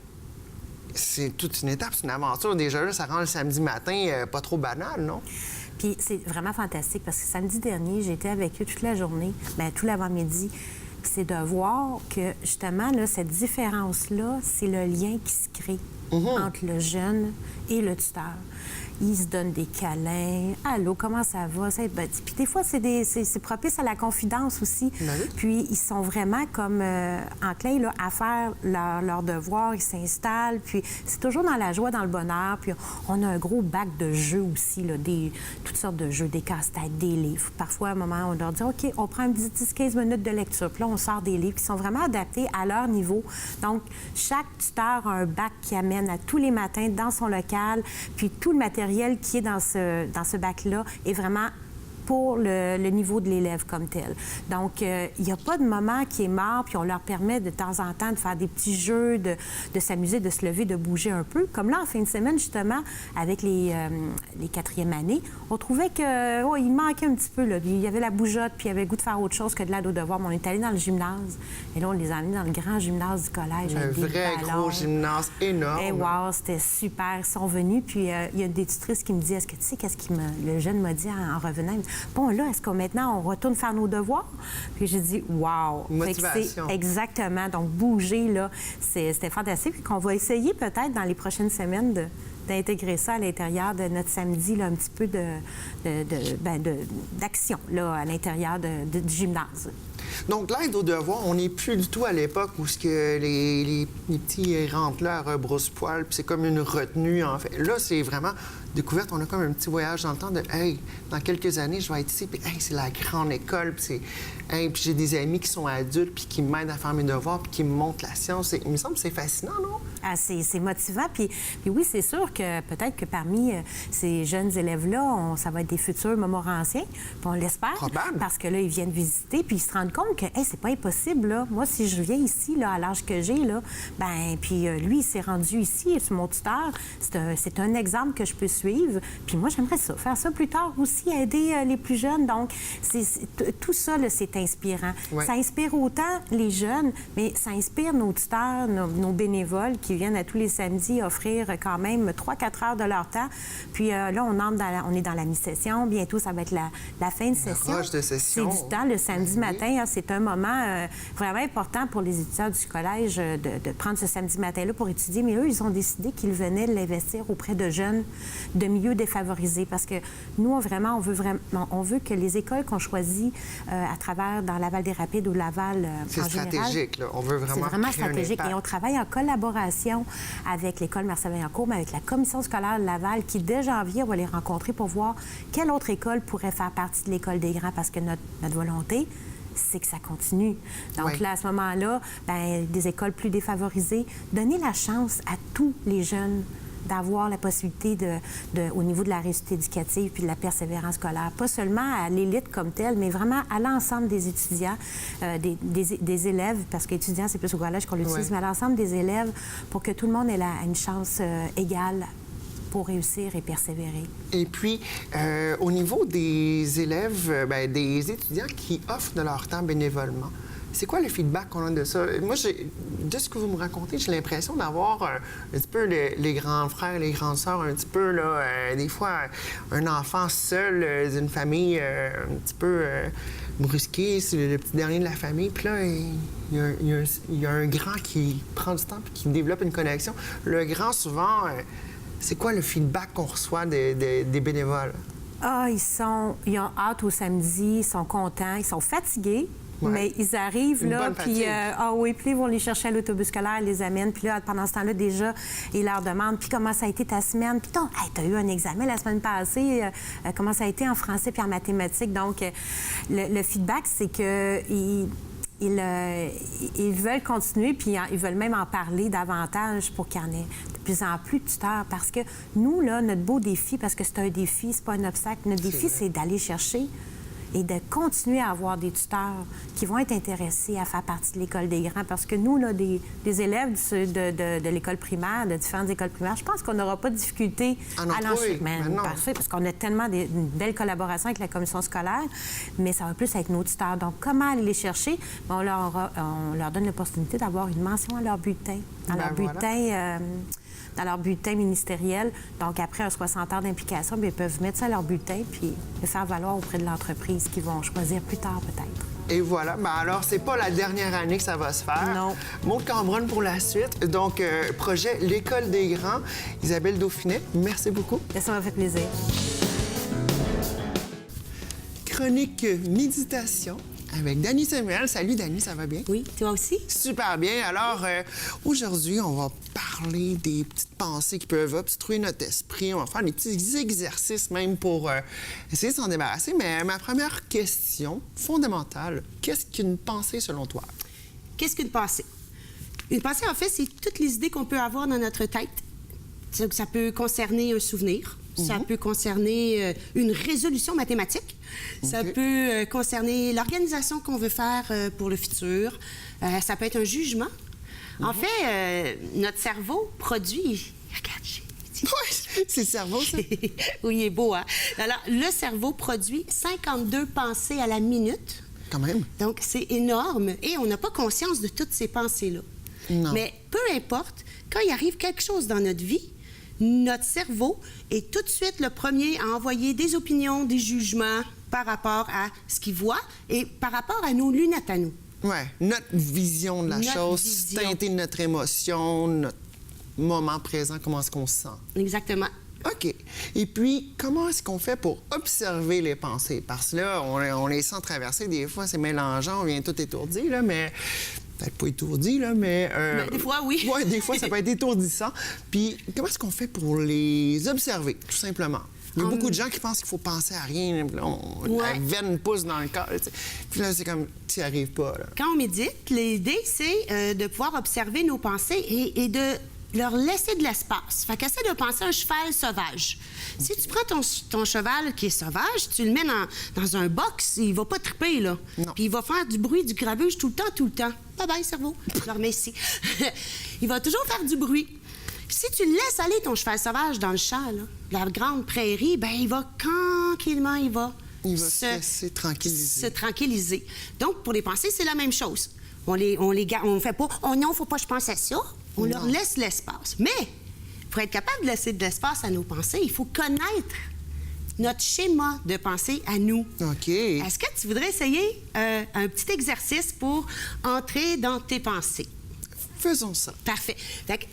c'est toute une étape, c'est une aventure. Déjà là, ça rend le samedi matin pas trop banal, non? Puis c'est vraiment fantastique parce que samedi dernier, j'étais avec eux toute la journée, bien, tout l'avant-midi. Puis c'est de voir que, justement, là, cette différence-là, c'est le lien qui se crée entre le jeune et le tuteur. Ils se donnent des câlins. « Allô, comment ça va? » Puis des fois, c'est propice à la confidence aussi. Oui. Puis ils sont vraiment comme enclins là, à faire leur devoir. Ils s'installent. Puis c'est toujours dans la joie, dans le bonheur. Puis on a un gros bac de jeux aussi, là, toutes sortes de jeux, des casse-têtes, des livres. Parfois, à un moment, on leur dit « OK, on prend 10-15 minutes de lecture. » Puis là, on sort des livres qui sont vraiment adaptés à leur niveau. Donc, chaque tuteur a un bac qui amène à tous les matins dans son local. Puis tout le matériel qui est dans ce bac-là est vraiment pour le niveau de l'élève comme tel. Donc, il n'y a pas de moment qui est mort, puis on leur permet de temps en temps de faire des petits jeux, de s'amuser, de se lever, de bouger un peu. Comme là, en fin de semaine, justement, avec les 4e années, on trouvait qu'il manquait un petit peu. Là. Il y avait la bougeotte, puis il y avait le goût de faire autre chose que de l'aide aux devoirs. Mais on est allé dans le gymnase. Et là, on les a amenés dans le grand gymnase du collège. Un vrai gros gymnase énorme. Et wow, c'était super. Ils sont venus, puis il y a des tutrices qui me disent, est-ce que tu sais qu'est-ce que le jeune m'a dit en revenant? Il me dit, bon, là, est-ce que maintenant, on retourne faire nos devoirs? Puis j'ai dit, wow! Motivation. Exactement. Donc, bouger, là, c'était fantastique. Puis qu'on va essayer peut-être dans les prochaines semaines d'intégrer ça à l'intérieur de notre samedi, là, un petit peu d'action, là, à l'intérieur du gymnase. Donc, l'aide aux devoirs, on n'est plus du tout à l'époque où les petits rentrent là à rebrousse-poil, puis c'est comme une retenue, en fait. Là, c'est vraiment découverte. On a comme un petit voyage dans le temps de « Hey, dans quelques années, je vais être ici, puis hey, c'est la grande école, puis puis j'ai des amis qui sont adultes, puis qui m'aident à faire mes devoirs, puis qui me montrent la science. » Il me semble que c'est fascinant, non? Ah, c'est motivant. Puis oui, c'est sûr que peut-être que parmi ces jeunes élèves-là, ça va être des futurs Montmorenciens. Puis on l'espère. Probable. Parce que là, ils viennent visiter, puis ils se rendent compte compte que hey, c'est pas impossible. Là. Moi, si je viens ici, là, à l'âge que j'ai, là, puis lui, il s'est rendu ici, c'est mon tuteur. C'est un exemple que je peux suivre. Puis moi, j'aimerais ça, faire ça plus tard aussi, aider les plus jeunes. Donc, tout ça, là, c'est inspirant. Ouais. Ça inspire autant les jeunes, mais ça inspire nos tuteurs, nos bénévoles qui viennent à tous les samedis offrir quand même 3-4 heures de leur temps. Puis là, on est dans la mi-session. Bientôt, ça va être la fin de session. Rush de session. C'est du temps, le samedi matin. Hein, c'est un moment vraiment important pour les étudiants du collège de prendre ce samedi matin-là pour étudier. Mais eux, ils ont décidé qu'ils venaient l'investir auprès de jeunes de milieux défavorisés. Parce que nous, on veut que les écoles qu'on choisit à travers dans Laval-des-Rapides ou Laval c'est en général... C'est stratégique, là. On veut vraiment C'est vraiment créer un stratégique. impact. Et on travaille en collaboration avec l'école Marcel-Vaillancourt, mais avec la commission scolaire de Laval, qui, dès janvier, on va les rencontrer pour voir quelle autre école pourrait faire partie de l'école des grands, parce que notre volonté, c'est que ça continue. Donc Oui. là, à ce moment-là, des écoles plus défavorisées, donner la chance à tous les jeunes d'avoir la possibilité au niveau de la réussite éducative puis de la persévérance scolaire. Pas seulement à l'élite comme telle, mais vraiment à l'ensemble des étudiants, des élèves, parce qu'étudiants, c'est plus au collège qu'on l'utilise, Ouais. mais à l'ensemble des élèves pour que tout le monde ait une chance égale pour réussir et persévérer. Et puis, au niveau des élèves, des étudiants qui offrent de leur temps bénévolement, c'est quoi le feedback qu'on a de ça? Moi, de ce que vous me racontez, j'ai l'impression d'avoir un petit peu les grands frères, les grandes sœurs, un petit peu, là, des fois, un enfant seul d'une famille un petit peu brusqué, c'est le petit dernier de la famille. Puis là, il y a un grand qui prend du temps et qui développe une connexion. Le grand, souvent, c'est quoi le feedback qu'on reçoit des bénévoles? Ah, ils ont hâte au samedi, ils sont contents, ils sont fatigués. Ouais. Mais ils arrivent, Une là, bonne puis fatigue. puis ils vont les chercher à l'autobus scolaire, ils les amènent, puis là, pendant ce temps-là, déjà, ils leur demandent, puis comment ça a été ta semaine? Puis t'as eu un examen la semaine passée, comment ça a été en français puis en mathématiques? Donc, le feedback, c'est que ils veulent continuer, puis ils veulent même en parler davantage pour qu'il y en ait de plus en plus de tuteurs. Parce que nous, là, notre beau défi, parce que c'est un défi, c'est pas un obstacle, notre défi, c'est d'aller chercher et de continuer à avoir des tuteurs qui vont être intéressés à faire partie de l'école des grands. Parce que nous, là, des élèves de l'école primaire, de différentes écoles primaires, je pense qu'on n'aura pas de difficulté à l'enchaîner. Parfait, parce qu'on a tellement une belle collaboration avec la commission scolaire, mais ça va plus avec nos tuteurs. Donc, comment aller les chercher? On leur donne l'opportunité d'avoir une mention à leur bulletin. Dans leur bulletin ministériel. Donc, après un 60 heures d'implication, bien, ils peuvent mettre ça à leur bulletin puis le faire valoir auprès de l'entreprise qu'ils vont choisir plus tard, peut-être. Et voilà. Alors, c'est pas la dernière année que ça va se faire. Non. Maud Cambronne pour la suite. Donc, projet L'École des grands. Isabelle Dauphinet, merci beaucoup. Ça m'a fait plaisir. Chronique méditation avec Dany Samuel. Salut, Dany, ça va bien? Oui, toi aussi? Super bien. Alors, aujourd'hui, on va parler des petites pensées qui peuvent obstruer notre esprit. On va faire des petits exercices même pour essayer de s'en débarrasser. Mais ma première question fondamentale, qu'est-ce qu'une pensée selon toi? Qu'est-ce qu'une pensée? Une pensée, en fait, c'est toutes les idées qu'on peut avoir dans notre tête. Ça peut concerner un souvenir. Ça peut concerner une résolution mathématique. Ça peut concerner l'organisation qu'on veut faire pour le futur. Ça peut être un jugement. En fait, notre cerveau produit... Regarde, Oui, c'est le cerveau, ça. oui, il est beau, hein? Alors, le cerveau produit 52 pensées à la minute. Quand même. Donc, c'est énorme. Et on n'a pas conscience de toutes ces pensées-là. Non. Mais peu importe, quand il arrive quelque chose dans notre vie, notre cerveau est tout de suite le premier à envoyer des opinions, des jugements par rapport à ce qu'il voit et par rapport à nos lunettes à nous. Oui, notre vision de la Notre chose, vision. teinter de notre émotion, notre moment présent, comment est-ce qu'on se sent. Exactement. OK. Et puis, comment est-ce qu'on fait pour observer les pensées? Parce que là, on les sent traverser. Des fois, c'est mélangeant, on vient tout étourdi, là, mais... Peut-être pas étourdi, là, mais... Des fois, oui. Oui, des fois, ça peut être étourdissant. Puis, comment est-ce qu'on fait pour les observer, tout simplement? Il y a beaucoup de gens qui pensent qu'il faut penser à rien. Là, la veine pousse dans le corps. Tu sais. Puis là, c'est comme, tu n'y arrives pas. Là. Quand on médite, l'idée, c'est de pouvoir observer nos pensées et de leur laisser de l'espace. Fait qu'essaie de penser à un cheval sauvage. Si tu prends ton cheval qui est sauvage, tu le mets dans un box, il va pas triper, là. Non. Puis il va faire du bruit, du grabuge tout le temps. Bye-bye, cerveau. Je le remets ici. Il va toujours faire du bruit. Si tu laisses aller ton cheval sauvage dans le champ, là, la grande prairie, ben il va tranquillement, il va se laisser tranquilliser. Se tranquilliser. Donc, pour les pensées, c'est la même chose. On fait pas, oh non, faut pas que je pense à ça. On leur laisse l'espace. Mais, pour être capable de laisser de l'espace à nos pensées, il faut connaître notre schéma de pensée à nous. OK. Est-ce que tu voudrais essayer un petit exercice pour entrer dans tes pensées? Faisons ça. Parfait. Fait que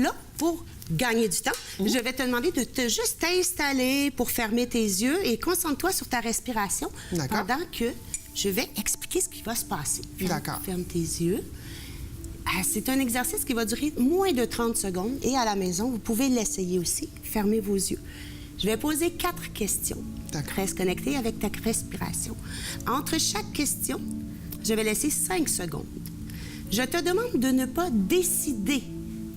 là, pour gagner du temps, je vais te demander de te juste t'installer pour fermer tes yeux et concentre-toi sur ta respiration pendant que je vais expliquer ce qui va se passer. D'accord. Ferme tes yeux. C'est un exercice qui va durer moins de 30 secondes et à la maison, vous pouvez l'essayer aussi. Fermez vos yeux. Je vais poser 4 questions. Reste connecté avec ta respiration. Entre chaque question, je vais laisser 5 secondes. Je te demande de ne pas décider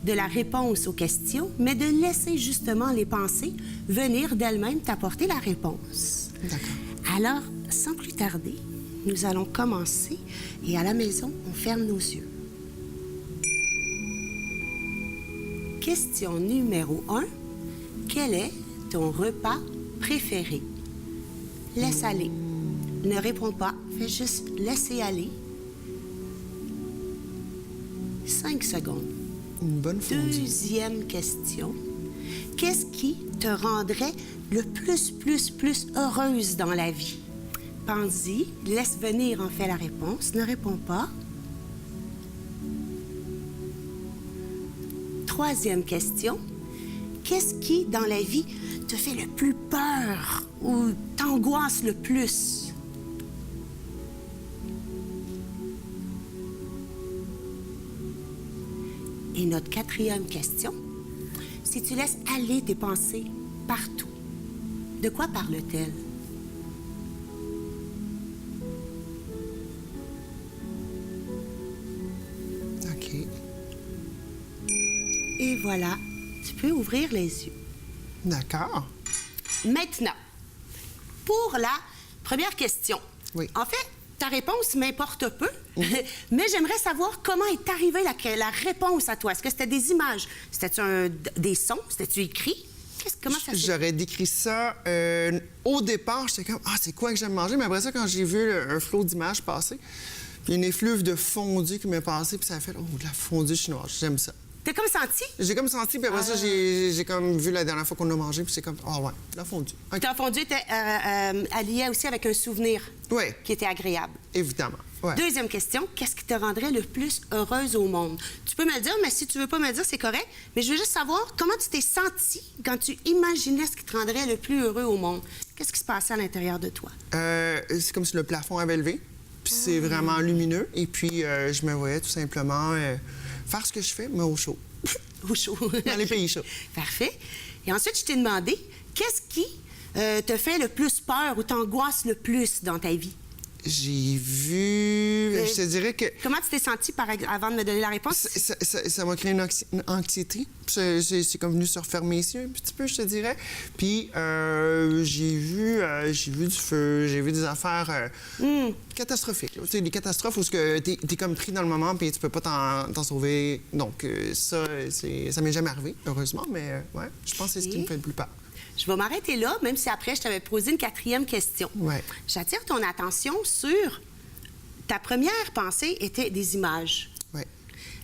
de la réponse aux questions, mais de laisser justement les pensées venir d'elles-mêmes t'apporter la réponse. D'accord. Alors, sans plus tarder, nous allons commencer et à la maison, on ferme nos yeux. Question numéro 1. Quel est ton repas préféré? Laisse aller. Ne réponds pas. Fais juste laisser aller. 5 secondes. Une bonne fondue. Deuxième question. Qu'est-ce qui te rendrait le plus heureuse dans la vie? Pense-y. Laisse venir en fait la réponse. Ne réponds pas. Troisième question. Qu'est-ce qui, dans la vie, te fait le plus peur ou t'angoisse le plus? Et notre quatrième question. Si tu laisses aller tes pensées partout, de quoi parle-t-elle? OK. Et voilà, tu peux ouvrir les yeux. D'accord. Maintenant, pour la première question. Oui. En fait, ta réponse m'importe peu, mais j'aimerais savoir comment est arrivée la réponse à toi. Est-ce que c'était des images? C'était-tu des sons? C'était-tu écrit? Comment ça s'est fait? J'aurais décrit ça au départ, j'étais comme c'est quoi que j'aime manger, mais après ça, quand j'ai vu un flot d'images passer, il y a une effluve de fondue qui m'est passée, puis ça a fait de la fondue chinoise, j'aime ça. T'as comme senti? J'ai comme senti, puis après ça, j'ai comme vu la dernière fois qu'on a mangé, puis c'est comme ouais, la fondue. Okay. Ta fondue était alliée aussi avec un souvenir qui était agréable. Évidemment. Ouais. Deuxième question, qu'est-ce qui te rendrait le plus heureuse au monde? Tu peux me le dire, mais si tu veux pas me le dire, c'est correct. Mais je veux juste savoir comment tu t'es sentie quand tu imaginais ce qui te rendrait le plus heureux au monde. Qu'est-ce qui se passait à l'intérieur de toi? C'est comme si le plafond avait levé, puis c'est vraiment lumineux. Et puis, je me voyais tout simplement faire ce que je fais, mais au chaud. Au chaud. Dans les pays chauds. Parfait. Et ensuite, je t'ai demandé, qu'est-ce qui te fait le plus peur ou t'angoisse le plus dans ta vie? J'ai vu... je te dirais que... Comment tu t'es sentie avant de me donner la réponse? Ça m'a créé une anxiété. C'est comme venu se refermer les yeux un petit peu, je te dirais. Puis j'ai vu du feu, j'ai vu des affaires catastrophiques. Tu sais, des catastrophes où t'es comme pris dans le moment puis tu peux pas t'en sauver. Donc ça m'est jamais arrivé, heureusement, mais ouais, je pense que c'est ce qui me fait le plus peur. Je vais m'arrêter là, même si après, je t'avais posé une quatrième question. Ouais. J'attire ton attention sur... Ta première pensée était des images. Ouais.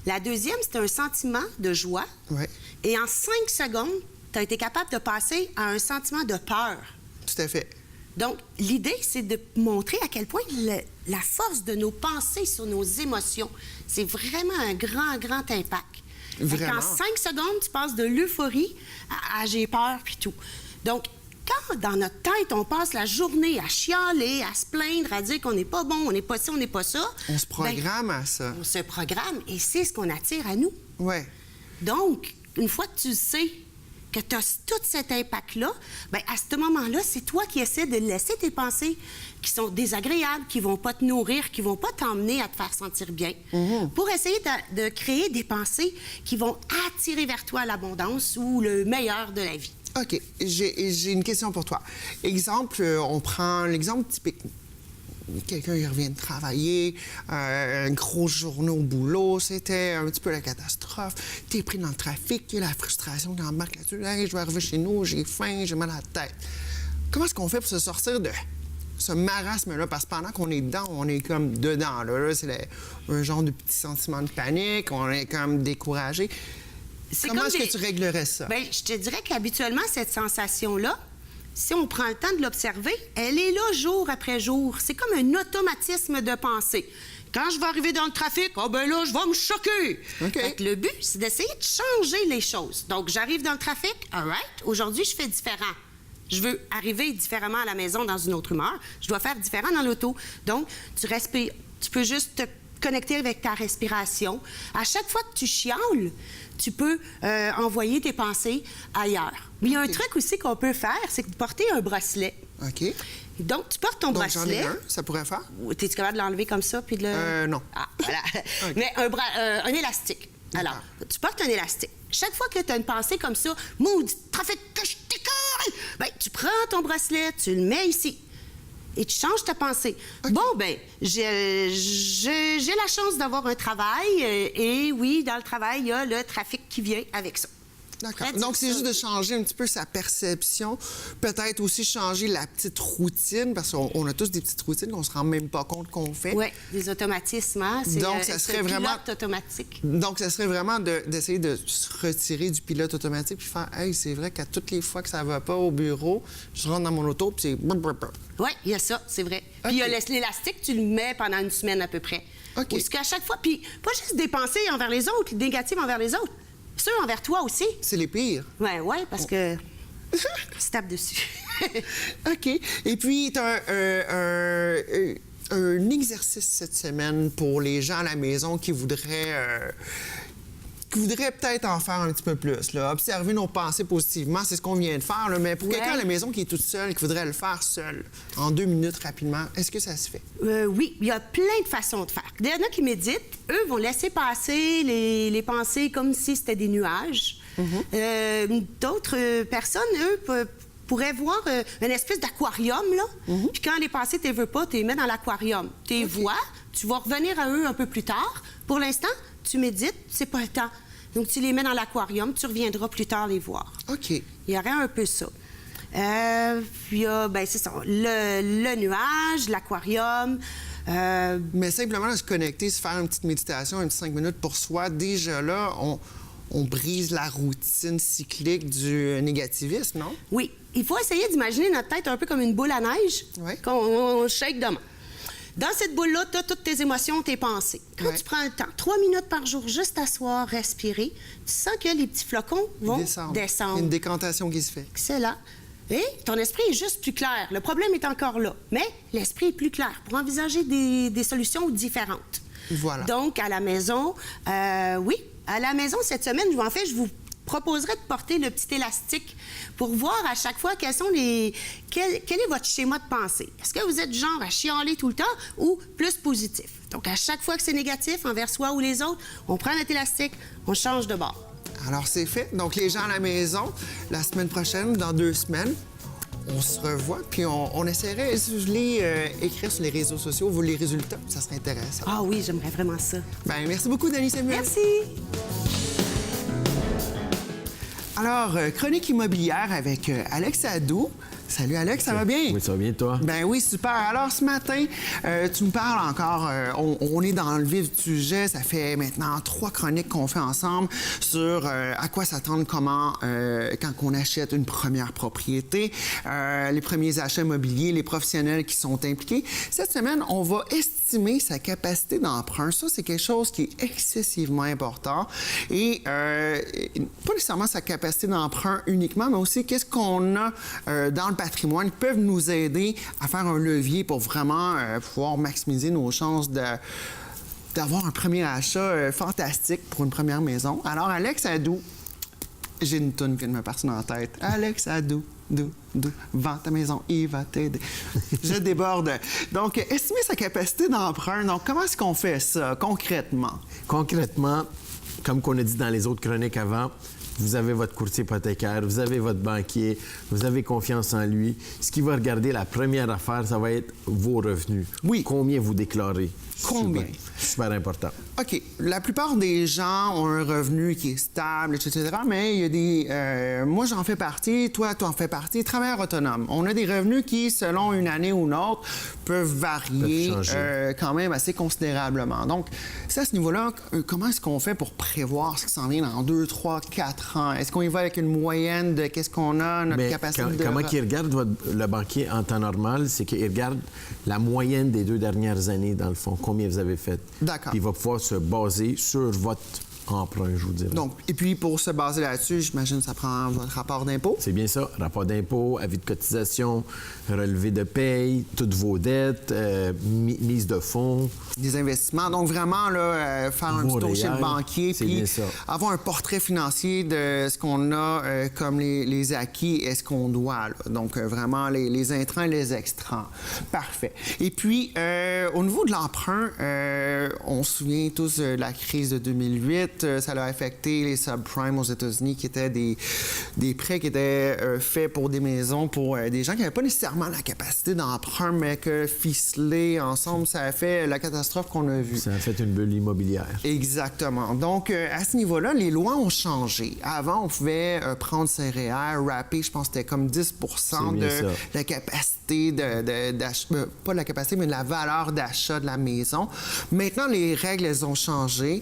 La deuxième, c'était un sentiment de joie. Ouais. Et en 5 secondes, tu as été capable de passer à un sentiment de peur. Tout à fait. Donc, l'idée, c'est de montrer à quel point la force de nos pensées sur nos émotions, c'est vraiment un grand impact. Vraiment. En 5 secondes, tu passes de l'euphorie à j'ai peur puis tout. Donc, quand dans notre tête, on passe la journée à chialer, à se plaindre, à dire qu'on n'est pas bon, on n'est pas ci, on n'est pas ça... On se programme à ça. On se programme et c'est ce qu'on attire à nous. Ouais. Donc, une fois que tu sais que tu as tout cet impact-là, bien, à ce moment-là, c'est toi qui essaies de laisser tes pensées qui sont désagréables, qui ne vont pas te nourrir, qui ne vont pas t'emmener à te faire sentir bien, pour essayer de créer des pensées qui vont attirer vers toi l'abondance ou le meilleur de la vie. OK. J'ai une question pour toi. Exemple, on prend l'exemple typique. Quelqu'un il revient de travailler, une grosse journée au boulot, c'était un petit peu la catastrophe. T'es pris dans le trafic, il y a la frustration qui embarque là-dessus. Hey, je vais arriver chez nous, j'ai faim, j'ai mal à la tête. Comment est-ce qu'on fait pour se sortir de ce marasme-là? Parce que pendant qu'on est dedans, on est comme dedans. Là, c'est un genre de petit sentiment de panique, on est comme découragé. Comment est-ce que tu réglerais ça? Bien, je te dirais qu'habituellement, cette sensation-là, si on prend le temps de l'observer, elle est là jour après jour. C'est comme un automatisme de pensée. Quand je vais arriver dans le trafic, ben là, je vais me choquer. OK. Fait que le but, c'est d'essayer de changer les choses. Donc, j'arrive dans le trafic, all right, aujourd'hui, je fais différent. Je veux arriver différemment à la maison dans une autre humeur. Je dois faire différent dans l'auto. Donc, tu respires. Tu peux juste te connecter avec ta respiration. À chaque fois que tu chiales, tu peux envoyer tes pensées ailleurs. Mais il y a un truc aussi qu'on peut faire, c'est de porter un bracelet. OK. Donc, tu portes ton bracelet. J'en ai un, ça pourrait faire? Es-tu capable de l'enlever comme ça puis de le... Non. Ah, voilà. OK. Mais un élastique. Alors, tu portes un élastique. Chaque fois que tu as une pensée comme ça, maudit trafic que je t'écoeure, ben, tu prends ton bracelet, tu le mets ici. Et tu changes ta pensée. Okay. Bon, ben, j'ai la chance d'avoir un travail. Et oui, dans le travail, il y a le trafic qui vient avec ça. D'accord. Donc, c'est juste de changer un petit peu sa perception. Peut-être aussi changer la petite routine, parce qu'on a tous des petites routines qu'on se rend même pas compte qu'on fait. Oui, des automatismes. Hein? Donc, ça serait vraiment... automatique. Donc, ça serait vraiment d'essayer de se retirer du pilote automatique puis faire « Hey, c'est vrai qu'à toutes les fois que ça va pas au bureau, je rentre dans mon auto puis c'est... » Oui, il y a ça, c'est vrai. Okay. Puis il y a l'élastique, tu le mets pendant une semaine à peu près. OK. Parce qu'à chaque fois, puis pas juste des pensées envers les autres, négatives envers les autres. Ceux envers toi aussi. C'est les pires. Oui, parce que tu tapes dessus. OK. Et puis, tu as un exercice cette semaine pour les gens à la maison qui voudraient peut-être en faire un petit peu plus. Là. Observer nos pensées positivement, c'est ce qu'on vient de faire. Là. Mais pour quelqu'un à la maison qui est toute seule, qui voudrait le faire seul, en 2 minutes rapidement, est-ce que ça se fait? Oui, il y a plein de façons de faire. Il y en a qui méditent. Eux vont laisser passer les pensées comme si c'était des nuages. D'autres personnes, eux, pourraient voir une espèce d'aquarium, là. Puis quand les pensées ne veux pas, tu les mets dans l'aquarium. Tu les vois, tu vas revenir à eux un peu plus tard. Pour l'instant, tu médites, c'est pas le temps. Donc, tu les mets dans l'aquarium, tu reviendras plus tard les voir. OK. Il y aurait un peu ça. Puis, il y a, ben, c'est ça, le nuage, l'aquarium. Mais simplement de se connecter, se faire une petite méditation, une petite 5 minutes pour soi, déjà là, on brise la routine cyclique du négativisme, non? Oui. Il faut essayer d'imaginer notre tête un peu comme une boule à neige qu'on shake demain. Dans cette boule-là, tu as toutes tes émotions, tes pensées. Quand tu prends le temps, 3 minutes par jour, juste t'asseoir, respirer, tu sens que les petits flocons vont descendre. Il y a une décantation qui se fait. Excellent. Et ton esprit est juste plus clair. Le problème est encore là, mais l'esprit est plus clair pour envisager des solutions différentes. Voilà. Donc, à la maison, oui, à la maison, cette semaine, je vous proposerais de porter le petit élastique pour voir à chaque fois quel est votre schéma de pensée. Est-ce que vous êtes genre à chialer tout le temps ou plus positif? Donc, à chaque fois que c'est négatif envers soi ou les autres, on prend notre élastique, on change de bord. Alors, c'est fait. Donc, les gens à la maison, la semaine prochaine, dans 2 semaines, on se revoit, puis on essaierait, si je voulais écrire sur les réseaux sociaux, vous les résultats, ça serait intéressant. Ah oui, j'aimerais vraiment ça. Bien, merci beaucoup, Dany Samuel. Merci. Alors, chronique immobilière avec Alex Adou. Salut Alex, ça va bien? Oui, ça va bien, toi? Ben oui, super. Alors, ce matin, tu me parles encore, on est dans le vif du sujet. Ça fait maintenant 3 chroniques qu'on fait ensemble sur à quoi s'attendre, comment, quand on achète une première propriété, les premiers achats immobiliers, les professionnels qui sont impliqués. Cette semaine, on va estimer sa capacité d'emprunt. Ça, c'est quelque chose qui est excessivement important. Et pas nécessairement sa capacité d'emprunt uniquement, mais aussi qu'est-ce qu'on a dans le patrimoine qui peuvent nous aider à faire un levier pour vraiment pouvoir maximiser nos chances d'avoir un premier achat fantastique pour une première maison. Alors, Alex Adou, J'ai une toune qui vient de me partir dans la tête. Alex Adou, vends ta maison, il va t'aider. Je déborde. Donc, estimer sa capacité d'emprunt. Donc, comment est-ce qu'on fait ça concrètement? Concrètement, comme qu'on a dit dans les autres chroniques avant, vous avez votre courtier hypothécaire, vous avez votre banquier, vous avez confiance en lui. Ce qui va regarder, la première affaire, ça va être vos revenus. Oui. Combien vous déclarez? Combien? Super important. OK. La plupart des gens ont un revenu qui est stable, etc. Mais il y a des... moi, j'en fais partie. Toi, tu en fais partie. Travailleurs autonomes. On a des revenus qui, selon une année ou une autre, peuvent varier quand même assez considérablement. Donc, c'est à ce niveau-là, comment est-ce qu'on fait pour prévoir ce qui s'en vient dans 2, 3, 4 ans? Est-ce qu'on y va avec une moyenne de qu'est-ce qu'on a, notre capacité de... Comment il regarde le banquier en temps normal, c'est qu'il regarde la moyenne des 2 dernières années, dans le fond, combien vous avez fait. D'accord. Puis il va pouvoir se baser sur votre emprunt, je vous dirais. Donc, et puis, pour se baser là-dessus, j'imagine que ça prend votre rapport d'impôt. C'est bien ça. Rapport d'impôt, avis de cotisation, relevé de paye, toutes vos dettes, mise de fonds. Des investissements. Donc, vraiment, là, faire un petit tour chez le banquier, puis avoir un portrait financier de ce qu'on a comme les acquis et ce qu'on doit. Là. Donc, vraiment, les intrants et les extrants. Parfait. Et puis, au niveau de l'emprunt, on se souvient tous de la crise de 2008. Ça a affecté les subprimes aux États-Unis, qui étaient des prêts qui étaient faits pour des maisons, pour des gens qui n'avaient pas nécessairement la capacité d'emprunt, mais que ficelés ensemble, ça a fait la catastrophe qu'on a vue. Ça a fait une bulle immobilière. Exactement. Donc, à ce niveau-là, les lois ont changé. Avant, on pouvait prendre ses REER, wrapper, je pense que c'était comme 10 de la capacité d'achat, pas de la capacité, mais de la valeur d'achat de la maison. Maintenant, les règles, elles ont changé.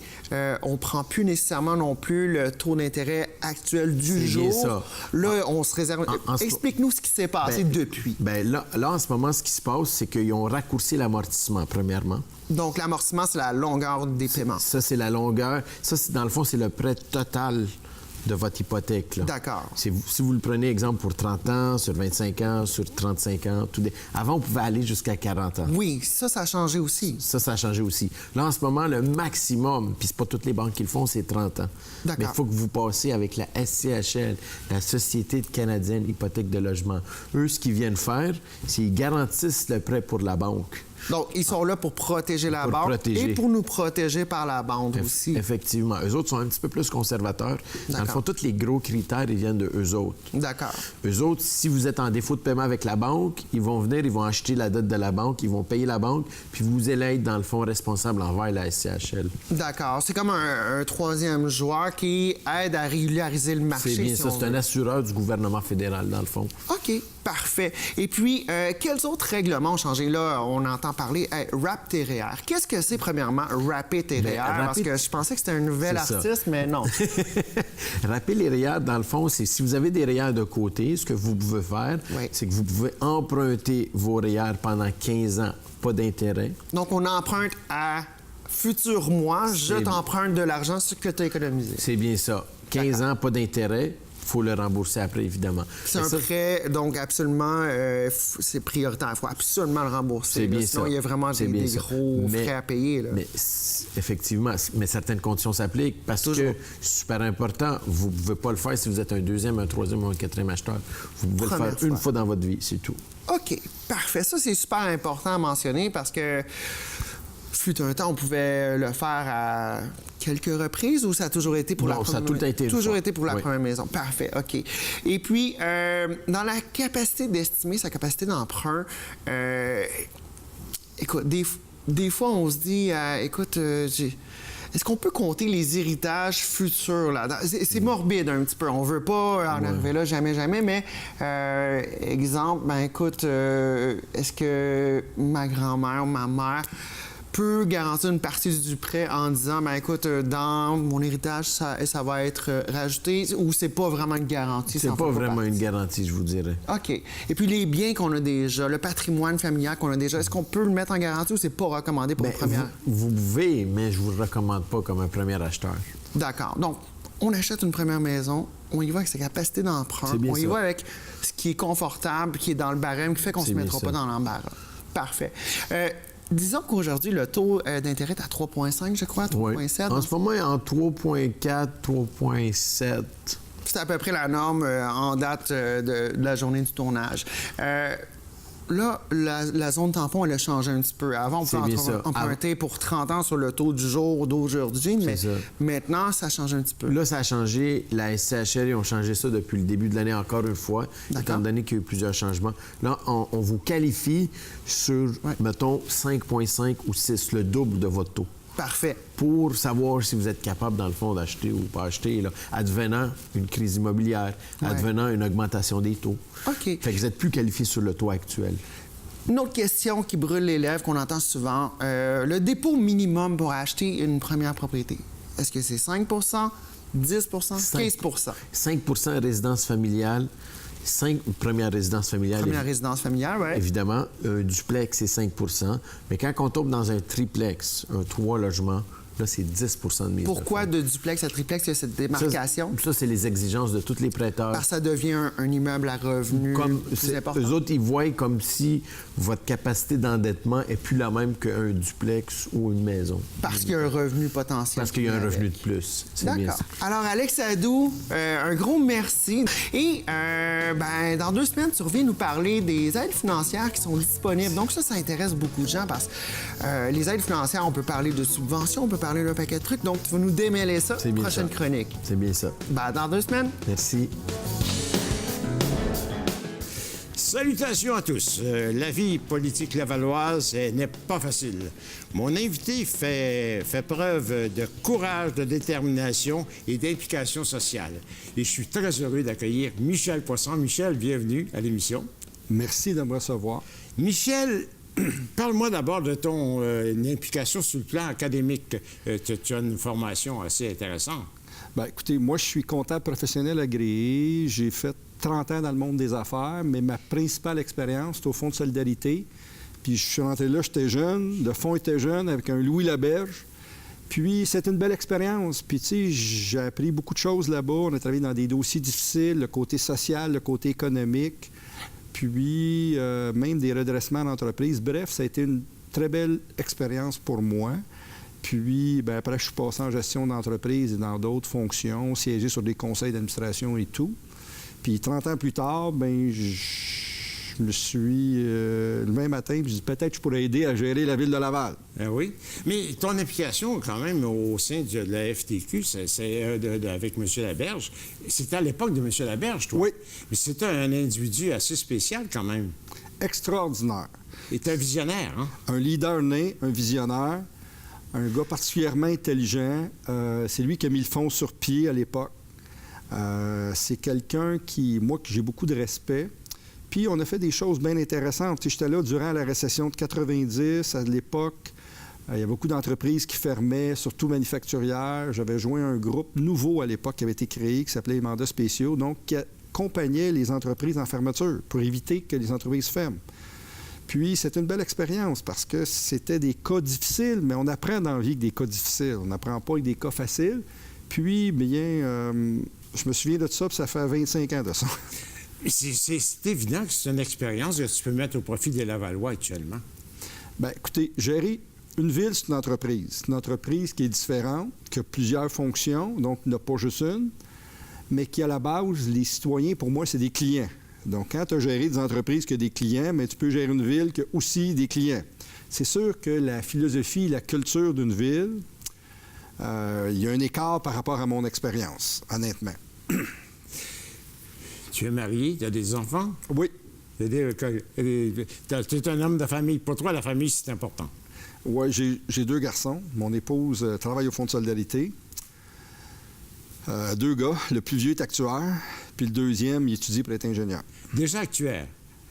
On prend plus nécessairement non plus le taux d'intérêt actuel du jour. Bien ça. Là, on se réserve... Explique-nous ce qui s'est passé depuis. Là, en ce moment, ce qui se passe, c'est qu'ils ont raccourci l'amortissement, premièrement. Donc, l'amortissement, c'est la longueur des paiements. Ça, c'est la longueur. Ça, dans le fond, c'est le prêt total de votre hypothèque. Là. D'accord. Si vous le prenez, exemple, pour 30 ans, sur 25 ans, sur 35 ans, avant, on pouvait aller jusqu'à 40 ans. Oui, ça a changé aussi. Ça a changé aussi. Là, en ce moment, le maximum, puis c'est pas toutes les banques qui le font, c'est 30 ans. D'accord. Mais il faut que vous passiez avec la SCHL, la Société canadienne hypothèque de logement. Eux, ce qu'ils viennent faire, c'est qu'ils garantissent le prêt pour la banque. Donc, ils sont là pour protéger la banque et pour nous protéger par la banque aussi. Effectivement. Eux autres sont un petit peu plus conservateurs. Dans le fond, tous les gros critères, ils viennent de eux autres. D'accord. Eux autres, si vous êtes en défaut de paiement avec la banque, ils vont venir, ils vont acheter la dette de la banque, ils vont payer la banque, puis vous allez être, dans le fond, responsable envers la SCHL. D'accord. C'est comme un troisième joueur qui aide à régulariser le marché. C'est bien ça. C'est un assureur du gouvernement fédéral, dans le fond. OK. Parfait. Et puis, quels autres règlements ont changé? Là, on entend parler wrap tes REER. Qu'est-ce que c'est, premièrement, wrapper tes REER? Parce que je pensais que c'était un nouvel artiste, mais non. Wrapper les REER, dans le fond, c'est si vous avez des REER de côté, ce que vous pouvez faire, c'est que vous pouvez emprunter vos REER pendant 15 ans, pas d'intérêt. Donc, on emprunte à futur mois, je t'emprunte de l'argent sur que tu as économisé. C'est bien ça. 15 ans, pas d'intérêt. Il faut le rembourser après, évidemment. C'est un prêt, donc absolument, c'est prioritaire. Il faut absolument le rembourser. C'est bien sinon, ça. il y a vraiment des gros frais à payer. Là. Mais effectivement, mais certaines conditions s'appliquent parce que, super important, vous ne pouvez pas le faire si vous êtes un deuxième, un troisième ou un quatrième acheteur. Vous pouvez le faire une fois dans votre vie, c'est tout. OK, parfait. Ça, c'est super important à mentionner parce que fut un temps, on pouvait le faire à quelques reprises ou ça a toujours été pour la première maison? Ça a tout été toujours été pour la première maison. Parfait, OK. Et puis, dans la capacité d'estimer sa capacité d'emprunt, écoute, des fois, on se dit, écoute, est-ce qu'on peut compter les héritages futurs là? C'est morbide un petit peu. On veut pas en arriver là, jamais. Mais, exemple, ben écoute, est-ce que ma grand-mère ou ma mère peut garantir une partie du prêt en disant, ben écoute, dans mon héritage, ça va être rajouté, ou c'est pas vraiment une garantie? C'est pas vraiment une garantie, je vous dirais. OK. Et puis les biens qu'on a déjà, le patrimoine familial qu'on a déjà, est-ce qu'on peut le mettre en garantie ou c'est pas recommandé pour une première? Vous pouvez, mais je vous le recommande pas comme un premier acheteur. D'accord. Donc, on achète une première maison, on y va avec sa capacité d'emprunt, on y va avec ce qui est confortable, qui est dans le barème, qui fait qu'on se mettra pas dans l'embarras. Parfait. Disons qu'aujourd'hui, le taux d'intérêt est à 3,5, je crois, 3,7. En ce moment, il est en 3,4, 3,7. C'est à peu près la norme en date de la journée du tournage. Là, la zone tampon, elle a changé un petit peu. Avant, on pouvait emprunter pour 30 ans sur le taux du jour d'aujourd'hui, mais maintenant, ça change un petit peu. Là, ça a changé. La SCHL, ils ont changé ça depuis le début de l'année encore une fois, étant donné qu'il y a eu plusieurs changements. Là, on vous qualifie sur, mettons, 5,5 ou 6, le double de votre taux. Parfait. Pour savoir si vous êtes capable, dans le fond, d'acheter ou pas acheter, là, advenant une crise immobilière, advenant une augmentation des taux. OK. Fait que vous n'êtes plus qualifié sur le taux actuel. Une autre question qui brûle les lèvres, qu'on entend souvent, le dépôt minimum pour acheter une première propriété. Est-ce que c'est 5 10 15 5 résidence familiale. 5 premières résidences familiales. Première résidence familiale, oui. Évidemment, un duplex, c'est 5 mais quand on tombe dans un triplex, un 3 logements, là, c'est 10 de mise. Pourquoi de duplex à triplex, il y a cette démarcation? Ça, c'est les exigences de tous les prêteurs. Parce que ça devient un immeuble à revenus plus important. Eux autres, ils voient comme si votre capacité d'endettement est plus la même qu'un duplex ou une maison. Parce qu'il y a un revenu potentiel. Parce qu'il y a un revenu de plus. D'accord. Alors, Alex Adou, un gros merci. Et dans 2 semaines, tu reviens nous parler des aides financières qui sont disponibles. Donc ça intéresse beaucoup de gens parce que les aides financières, on peut parler de subventions, on peut parler d'un paquet de trucs. Donc, tu vas nous démêler ça. Prochaine chronique. C'est bien ça. Dans 2 semaines. Merci. Salutations à tous. La vie politique lavalloise n'est pas facile. Mon invité fait preuve de courage, de détermination et d'implication sociale. Et je suis très heureux d'accueillir Michel Poisson. Michel, bienvenue à l'émission. Merci de me recevoir. Michel, parle-moi d'abord de ton implication sur le plan académique. Tu as une formation assez intéressante. Bien, écoutez, moi, je suis comptable professionnel agréé. J'ai fait 30 ans dans le monde des affaires, mais ma principale expérience, c'est au Fonds de solidarité. Puis je suis rentré là, j'étais jeune, le fonds était jeune, avec un Louis Laberge. Puis c'était une belle expérience. Puis tu sais, j'ai appris beaucoup de choses là-bas. On a travaillé dans des dossiers difficiles, le côté social, le côté économique, puis même des redressements d'entreprise. Bref, ça a été une très belle expérience pour moi. Puis, bien, après, je suis passé en gestion d'entreprise et dans d'autres fonctions, siégé sur des conseils d'administration et tout. Puis 30 ans plus tard, bien, je me suis levé un matin et je dit peut-être que je pourrais aider à gérer la ville de Laval. Oui. Mais ton implication, quand même, au sein de la FTQ, c'est avec M. Laberge. C'était à l'époque de M. Laberge, toi? Oui. Mais c'était un individu assez spécial, quand même. Extraordinaire. Il était un visionnaire, hein? Un leader né, un visionnaire, un gars particulièrement intelligent. C'est lui qui a mis le fonds sur pied à l'époque. C'est quelqu'un que j'ai beaucoup de respect. Puis, on a fait des choses bien intéressantes. J'étais là durant la récession de 90. À l'époque, il y a beaucoup d'entreprises qui fermaient, surtout manufacturières. J'avais joint un groupe nouveau à l'époque qui avait été créé, qui s'appelait les mandats spéciaux, donc qui accompagnait les entreprises en fermeture pour éviter que les entreprises ferment. Puis, c'était une belle expérience parce que c'était des cas difficiles, mais on apprend dans la vie avec des cas difficiles. On n'apprend pas avec des cas faciles. Puis, bien... je me souviens de ça, puis ça fait 25 ans de ça. C'est évident que c'est une expérience que tu peux mettre au profit des Lavallois actuellement. Bien, écoutez, gérer une ville, c'est une entreprise. C'est une entreprise qui est différente, qui a plusieurs fonctions, donc il n'y en a pas juste une, mais qui, à la base, les citoyens, pour moi, c'est des clients. Donc, quand tu as géré des entreprises qui ont des clients, mais tu peux gérer une ville qui a aussi des clients. C'est sûr que la philosophie, la culture d'une ville, il y a un écart par rapport à mon expérience, honnêtement. Tu es marié, tu as des enfants? Oui. Tu es un homme de famille. Pour toi, la famille, c'est important. Oui, j'ai 2 garçons. Mon épouse travaille au Fonds de solidarité. 2 gars. Le plus vieux est actuaire, puis le deuxième, il étudie pour être ingénieur. Déjà actuaire?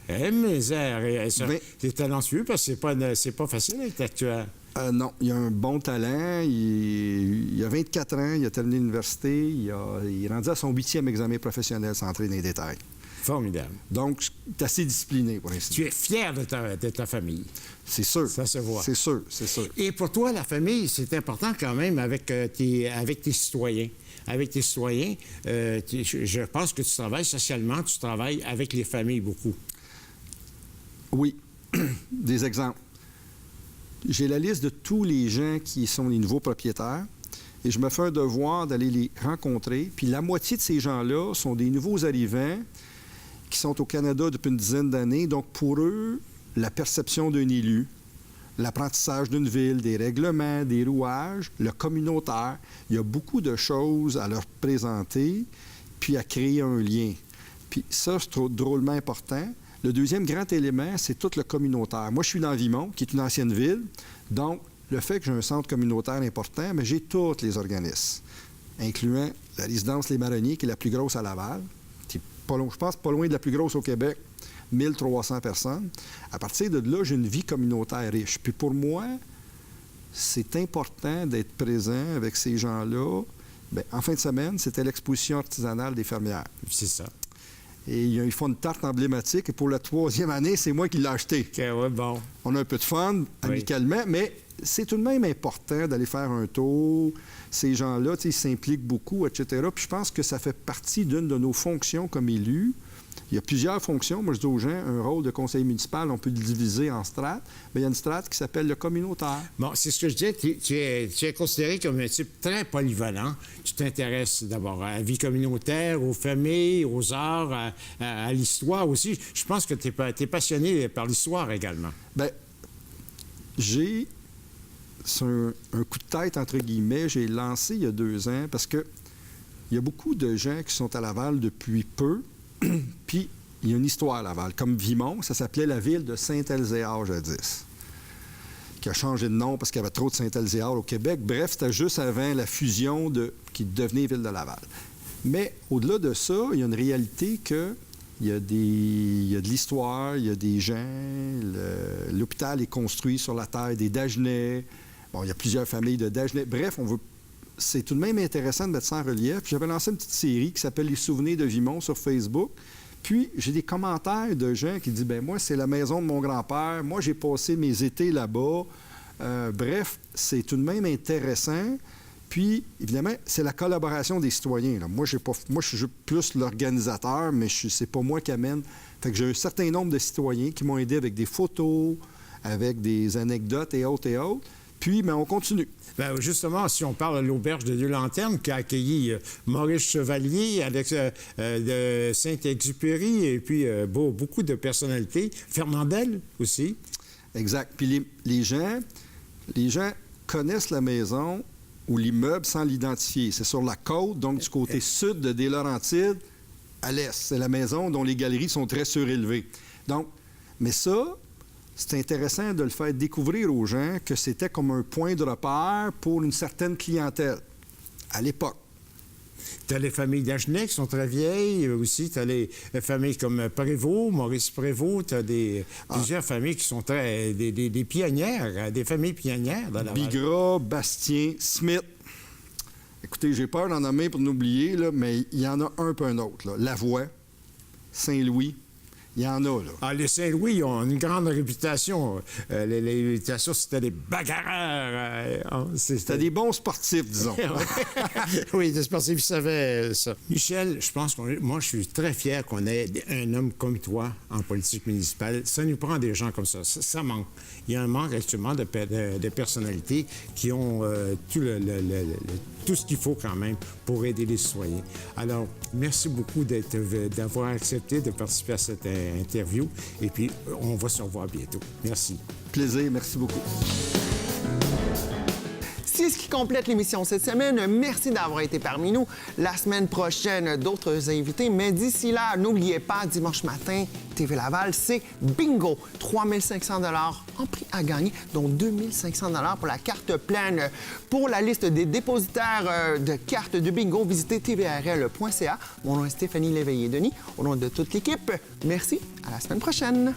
Mais tu es talentueux parce que c'est pas facile d'être actuaire. Non, il a un bon talent. Il a 24 ans, il a terminé l'université, il est rendu à son 8e examen professionnel sans entrer dans les détails. Formidable. Donc, tu es assez discipliné, pour ainsi dire. Tu es fier de ta famille. C'est sûr. Ça se voit. C'est sûr, c'est sûr. Et pour toi, la famille, c'est important quand même avec tes citoyens. Avec tes citoyens, je pense que tu travailles socialement, tu travailles avec les familles beaucoup. Oui. Des exemples. J'ai la liste de tous les gens qui sont les nouveaux propriétaires. et je me fais un devoir d'aller les rencontrer. Puis la moitié de ces gens-là sont des nouveaux arrivants qui sont au Canada depuis une dizaine d'années. Donc, pour eux, la perception d'un élu, l'apprentissage d'une ville, des règlements, des rouages, le communautaire, il y a beaucoup de choses à leur présenter, puis à créer un lien. Puis ça, c'est drôlement important. Le deuxième grand élément, c'est tout le communautaire. Moi, je suis dans Vimont, qui est une ancienne ville. Donc, le fait que j'ai un centre communautaire important, mais j'ai tous les organismes, incluant la résidence Les Marronniers, qui est la plus grosse à Laval, qui est pas loin, je pense pas loin de la plus grosse au Québec, 1300 personnes. À partir de là, j'ai une vie communautaire riche. Puis pour moi, c'est important d'être présent avec ces gens-là. Bien, en fin de semaine, c'était l'exposition artisanale des fermières. C'est ça. Et ils font une tarte emblématique. Et pour la 3e année, c'est moi qui l'ai achetée. OK, ouais, bon. On a un peu de fun, amicalement, mais c'est tout de même important d'aller faire un tour. Ces gens-là, ils s'impliquent beaucoup, etc. Puis je pense que ça fait partie d'une de nos fonctions comme élus. Il y a plusieurs fonctions. Moi, je dis aux gens, un rôle de conseiller municipal, on peut le diviser en strates. Mais il y a une strate qui s'appelle le communautaire. Bon, c'est ce que je disais. Tu es considéré comme un type très polyvalent. Tu t'intéresses d'abord à la vie communautaire, aux familles, aux arts, à l'histoire aussi. Je pense que tu es passionné par l'histoire également. Bien, c'est un coup de tête, entre guillemets, j'ai lancé il y a 2 ans parce que il y a beaucoup de gens qui sont à Laval depuis peu. Puis, il y a une histoire à Laval. Comme Vimont, ça s'appelait la ville de Saint-Elzéar jadis, qui a changé de nom parce qu'il y avait trop de Saint-Elzéar au Québec. Bref, c'était juste avant la fusion qui devenait ville de Laval. Mais au-delà de ça, il y a une réalité que il y a de l'histoire, il y a des gens. L'hôpital est construit sur la terre des Dagenais. Bon, il y a plusieurs familles de Dagenais. Bref, c'est tout de même intéressant de mettre ça en relief. Puis j'avais lancé une petite série qui s'appelle « Les souvenirs de Vimont » sur Facebook. Puis j'ai des commentaires de gens qui disent « Bien, moi, c'est la maison de mon grand-père. Moi, j'ai passé mes étés là-bas. » Bref, c'est tout de même intéressant. Puis, évidemment, c'est la collaboration des citoyens. Là. Moi, je suis plus l'organisateur, mais c'est pas moi qui amène. Fait que j'ai un certain nombre de citoyens qui m'ont aidé avec des photos, avec des anecdotes et autres et autres. Puis, on continue. Bien, justement, si on parle de l'Auberge de Deux-Lanternes qui a accueilli Maurice Chevalier, Alex de Saint-Exupéry et puis beaucoup de personnalités. Fernandel aussi. Exact. Puis les gens connaissent la maison ou l'immeuble sans l'identifier. C'est sur la côte, donc du côté sud de Des-Laurentides, à l'est. C'est la maison dont les galeries sont très surélevées. Donc, mais ça, c'est intéressant de le faire découvrir aux gens que c'était comme un point de repère pour une certaine clientèle à l'époque. Tu as les familles Dagenais qui sont très vieilles aussi. Tu as les familles comme Prévost, Maurice Prévost. Tu as plusieurs familles qui sont des pionnières, des familles pionnières dans la Bigra, Bastien, Smith. Écoutez, j'ai peur d'en nommer pour n'oublier, là, mais il y en a un peu un autre. Là. Lavoie, Saint-Louis. Il y en a, là. Ah, les Saint-Louis ont une grande réputation. Réputation, c'était des bagarreurs. C'était des bons sportifs, disons. Oui, des sportifs, ils savaient ça. Michel, je pense moi, je suis très fier qu'on ait un homme comme toi en politique municipale. Ça nous prend des gens comme ça. Ça manque. Il y a un manque actuellement de personnalités qui ont tout ce qu'il faut quand même pour aider les citoyens. Alors, merci beaucoup d'avoir accepté de participer à cette interview. Et puis, on va se revoir bientôt. Merci. Plaisir. Merci beaucoup. C'est ce qui complète l'émission cette semaine. Merci d'avoir été parmi nous. La semaine prochaine, d'autres invités. Mais d'ici là, n'oubliez pas, dimanche matin, TV Laval, c'est bingo. 3 500 en prix à gagner, dont 2 500 pour la carte pleine. Pour la liste des dépositaires de cartes de bingo, visitez tvrl.ca. Mon nom est Stéphanie Léveillé-Denis. Au nom de toute l'équipe, merci. À la semaine prochaine.